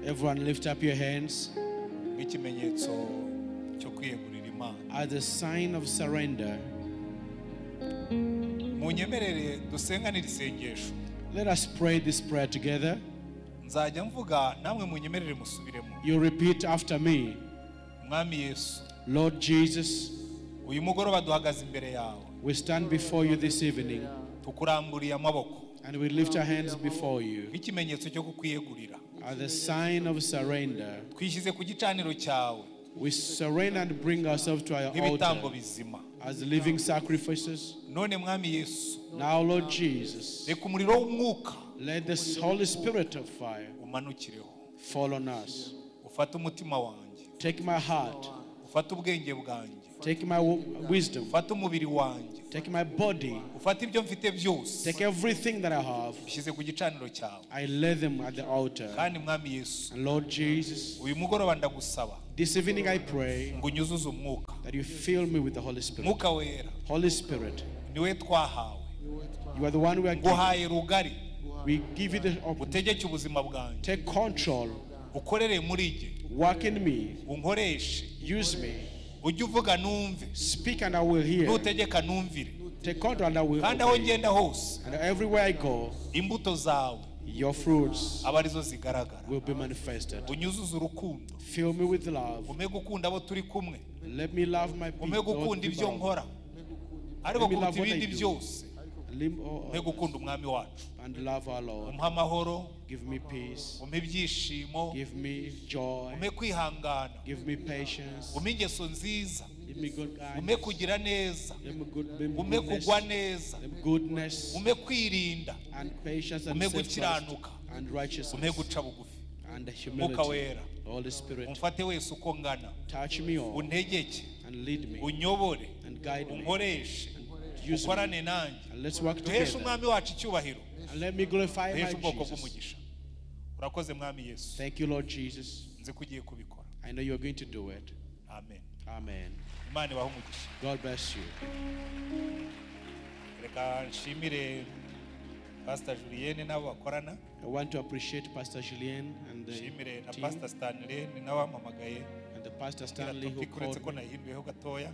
Everyone lift up your hands as a sign of surrender. Let us pray this prayer together. You repeat after me. Lord Jesus, we stand before you this evening and we lift our hands before you as a sign of surrender. We surrender and bring ourselves to our altar as living sacrifices. Now, Lord Jesus, let the Holy Spirit of fire fall on us. Take my heart. Take my wisdom. Take my body. Take everything that I have. I lay them at the altar. And Lord Jesus, this evening I pray that you fill me with the Holy Spirit. Holy Spirit, you are the one we are giving. We give you the opportunity. Take control. Work in me. Use me. Speak and I will hear. Take control and I will obey. And everywhere I go, your fruits will be manifested. Fill me with love. Let me love my people. Let me love what I do. And love our Lord. Give me peace. Give me joy. Give me patience. Give me good kindness. Give me goodness. And patience and self-trust and righteousness and humility. Holy Spirit, touch me all and lead me and guide me. Use me. And let's work together. And let me glorify my Jesus. Thank you, Lord Jesus. I know you're going to do it. Amen. Amen. Imana ibahe umugisha. God bless you. Reka nshimire Pastor Julienne n'abo bakorana. I want to appreciate Pastor Julien and the Nshimire na team Pastor Stanley ni nawe wampamagaye. and the Pastor Stanley who Kuretse called ko me. nahinduyeho gatoya.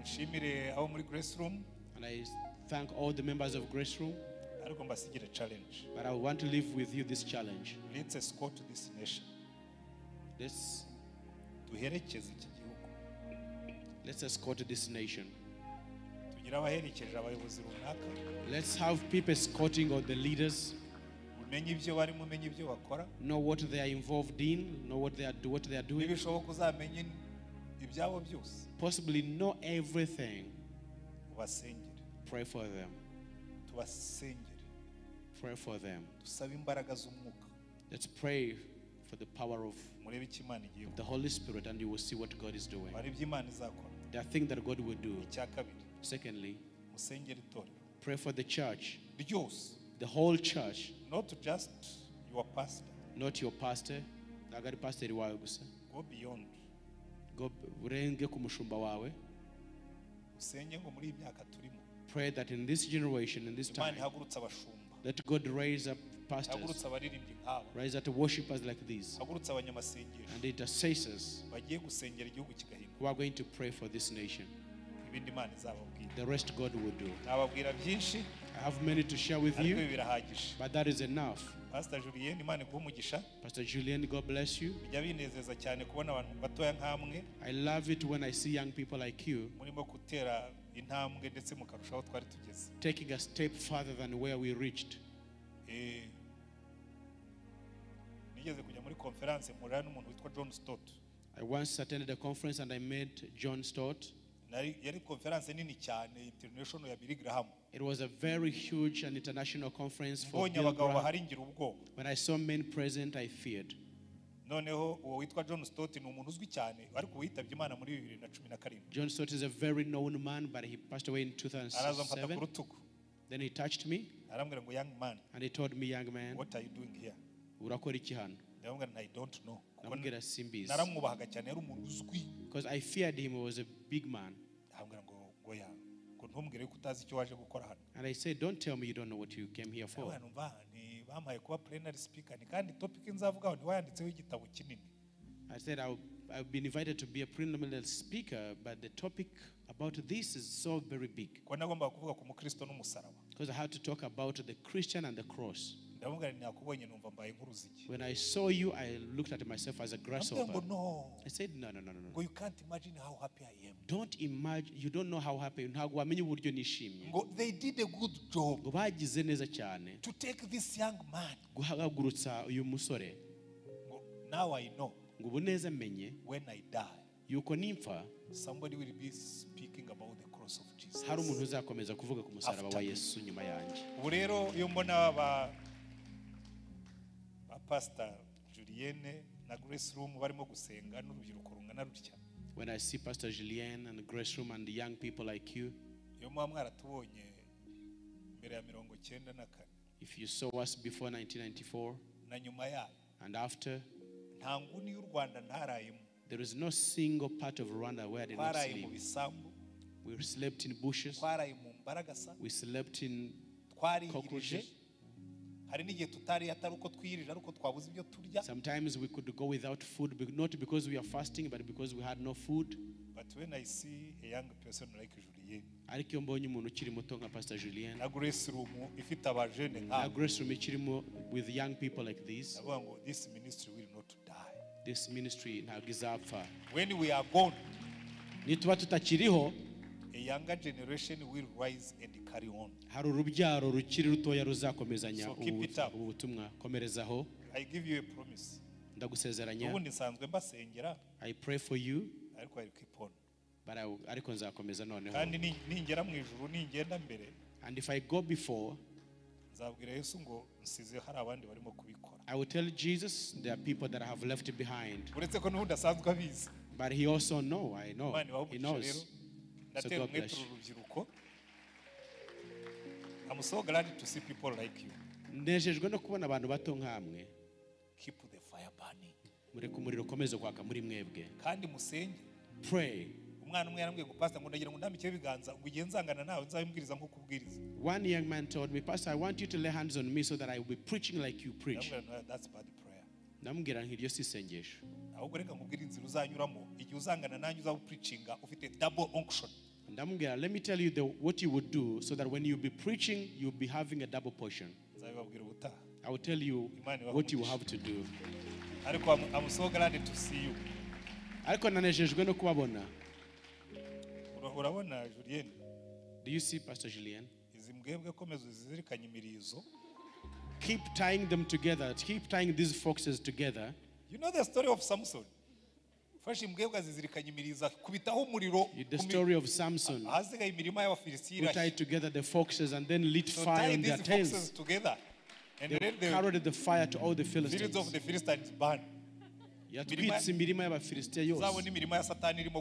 Nshimire abo muri Grace Room. And I thank all the members of Grace Room. Ariko mbasigire challenge. But I want to leave with you this challenge. Let's escort this nation. Let's Duherekeze iki gihugu. escort this nation. Tugira abaherekeje abayobozi runaka. Let's have people escorting all the leaders. Umenye ibyo barimo, umenye ibyo bakora. Know what they are involved in. Know what they are doing. Nibishoboka uzamenye ibyabo byose. Possibly know everything. Ubasengere. Pray for them. Tubasengere. Pray for them. Tusabe imbaraga z'umwuka. Let's pray for the power of Murebe icyo Imana igiye the Holy Spirit, and you will see what God is doing. Hari ibyo Imana izakora. There are things that God will do. Icya kabiri, Secondly, musengere itorero pray for the church, ryose, the whole church, not just your pastor. not your pastor. Nagari pastor wawe gusa. Go beyond. Go urenge ku mushumba wawe. Usenge ngo muri iyi myaka turimo, Pray that in this generation, in this Imana time, ihagurutse abashumba, let God raise up pastors, ihagurutse abaririmbyi nk'aba, raise up worshipers like these, ihagurutse abanyamasengesho and intercessors bagiye gusengera igihugu kigahinduka. who are going to pray for this nation. Ibindi Imana izababwira. The rest God will do. Nababwira byinshi, I have many to share with ariko you, ibi birahagije. but that is enough. Pastor Julien, Imana iguhe umugisha. Pastor Julien, God bless you. Bijya binezeza cyane kubona abantu batoya nk'amwe I love it when I see young people like you murimo gutera intambwe ndetse mukarushaho twari tugeze. taking a step further than where we reached. Nigeze kujya muri conference mpurira n'umuntu witwa John Stott. I once attended a conference and I met John Stott. Yari conference nini cyane, international ya Billy Graham. It was a very huge and international conference for Mbonye Bill abagabo Graham. bahari ngira ubwoba. When I saw men present, I feared. Noneho uwo witwa John Stott ni umuntu uzwi cyane ariko yitabye Imana muri 2017. John Stott is a very known man, but he passed away in Araza mfata ku 2007. rutugu. Then he touched me Arambwira ngo young man, and he told me, young man, what are you doing here? urakora iki hano? Ndamubwira I don't know. Kuko Namubwira simbizi. naramwubahaga cyane, yari umuntu uzwi. Because I feared him, he was a big man. Arambwira ngo goya, ngo ntumbwire ko utazi icyo waje gukora hano. And I said, don't tell me you don't know what you came here for. Nawe numva ni bampaye kuba plenary speaker, ni kandi topic nzavugaho ni wayanditseho igitabo kinini. I said, I've been invited to be a preliminary speaker, but the topic about this is so very big. Ko nagomba kuvuga ku mukristo n'umusaraba. Because I had to talk about the Christian and the cross. Ndamubwira nakubonye numva mbaye nk'uruzigi. When I saw you, I looked at myself as a Ndamubwira grasshopper. ngo no. I said, no. Ngo you can't imagine how happy I am. Don't imagine, you don't know how happy, ntabwo wamenye uburyo nishimye. Ngo they did a good job Ngo bagize neza cyane to take this young man. guhagurutsa uyu musore. Ngo now I know Ngo ubu neza menye when I die, yuko nimpfa somebody will be speaking about the cross of Jesus. hari umuntu uzakomeza kuvuga ku musaraba wa Yesu nyuma yanjye. Ubu rero iyo mbona ba Pastor Julienne na Grace Room barimo gusenga n'urubyiruko rungana rutya, When I see Pastor Julien and Grace Room and the young people like you, iyo muba mwaratubonye mbere ya 94 if you saw us before 1994 na nyuma yayo, and after, nta nguni y'u Rwanda ntarayemo. there is no single part of Rwanda where I did not Twaraye mu sleep. bisambu, We slept in bushes, twaraye mu mbaragasa, we slept in twariyirije. cockroaches. Hari n'igihe tutari atari uko twiyirije ariko twabuze ibyo turya. Sometimes we could go without food, not because we are fasting, but because we had no food. But when I see a young person like Julien Ariko iyo mbonye umuntu ukiri muto nka Pastor Julien, na Grace Room ifite abajene na nk'abo, Grace Room ikirimo with young people like this, ndavuga ngo this ministry will not die. this ministry ntabwo izapfa. When we are gone, Nituba tutakiriho, a younger generation will rise and carry on. hari urubyaro rukiri rutoya ruzakomezanya So keep it up. ubu butumwa. Komerezaho, I give you a promise. ndagusezeranya. Ubundi nsanzwe mbasengera I pray for you, ariko I will keep on. but ariko nzakomeza noneho. Kandi ningera mu ijuru, ningenda mbere, And if I go before, nzabwira Yesu ngo nsize hari abandi barimo kubikora. I will tell Jesus there are people that I have left behind. Uretse ko n'ubundi asanzwe abizi. But he also know, I know, Imana ibahe he umugisha rero. knows. Ndatera God umwete bless you. uru rubyiruko. I'm so glad to see people like you. Nejejwe no kubona abantu bato nkamwe. Keep the fire burning. Mureke umuriro ukomeze kwaka muri mwebwe. Kandi musenge. pray. umwana umwe yarambwiye ngo pastor ngo ndagira ngo ndambike ibiganza ngo igihe nzangana nawe nzabimbwiriza nko kubwiriza. One young man told me, Pastor, I want you to lay hands on me so that I will be preaching like you preach. That's bad prayer. Namubwira nti iryo si isengesho. Ahubwo reka nkubwire inzira uzanyuramo igihe uzangana nanjye uzaba preachinga ufite double unction. Ndamubwira, let me tell you what you would do so that when you be preaching, you'll be having a double portion. Nzabibabwira ubutaha. I will tell you what you have to do. Ariko I'm so glad to see you. Ariko nanejejwe no kubabona. Urabona Julien? Do you see Pastor Julien? Izi mbwebwe komeza zizirikanye imirizo. Keep tying them together. Keep tying these foxes together. You know the story of Samson? Fashe imbwebwe zizirikanye imirizo kubitaho umuriro. The story of Samson. Hasigaye imirima y'Abafilisitiya. Who tied together the foxes and then lit fire on their tails. Together. And they carried the fire to all the Philistines. Fields of the Philistines burned. Yatwitse imirima y'Abafilisitiya yose. Uzabona imirima ya Satani irimo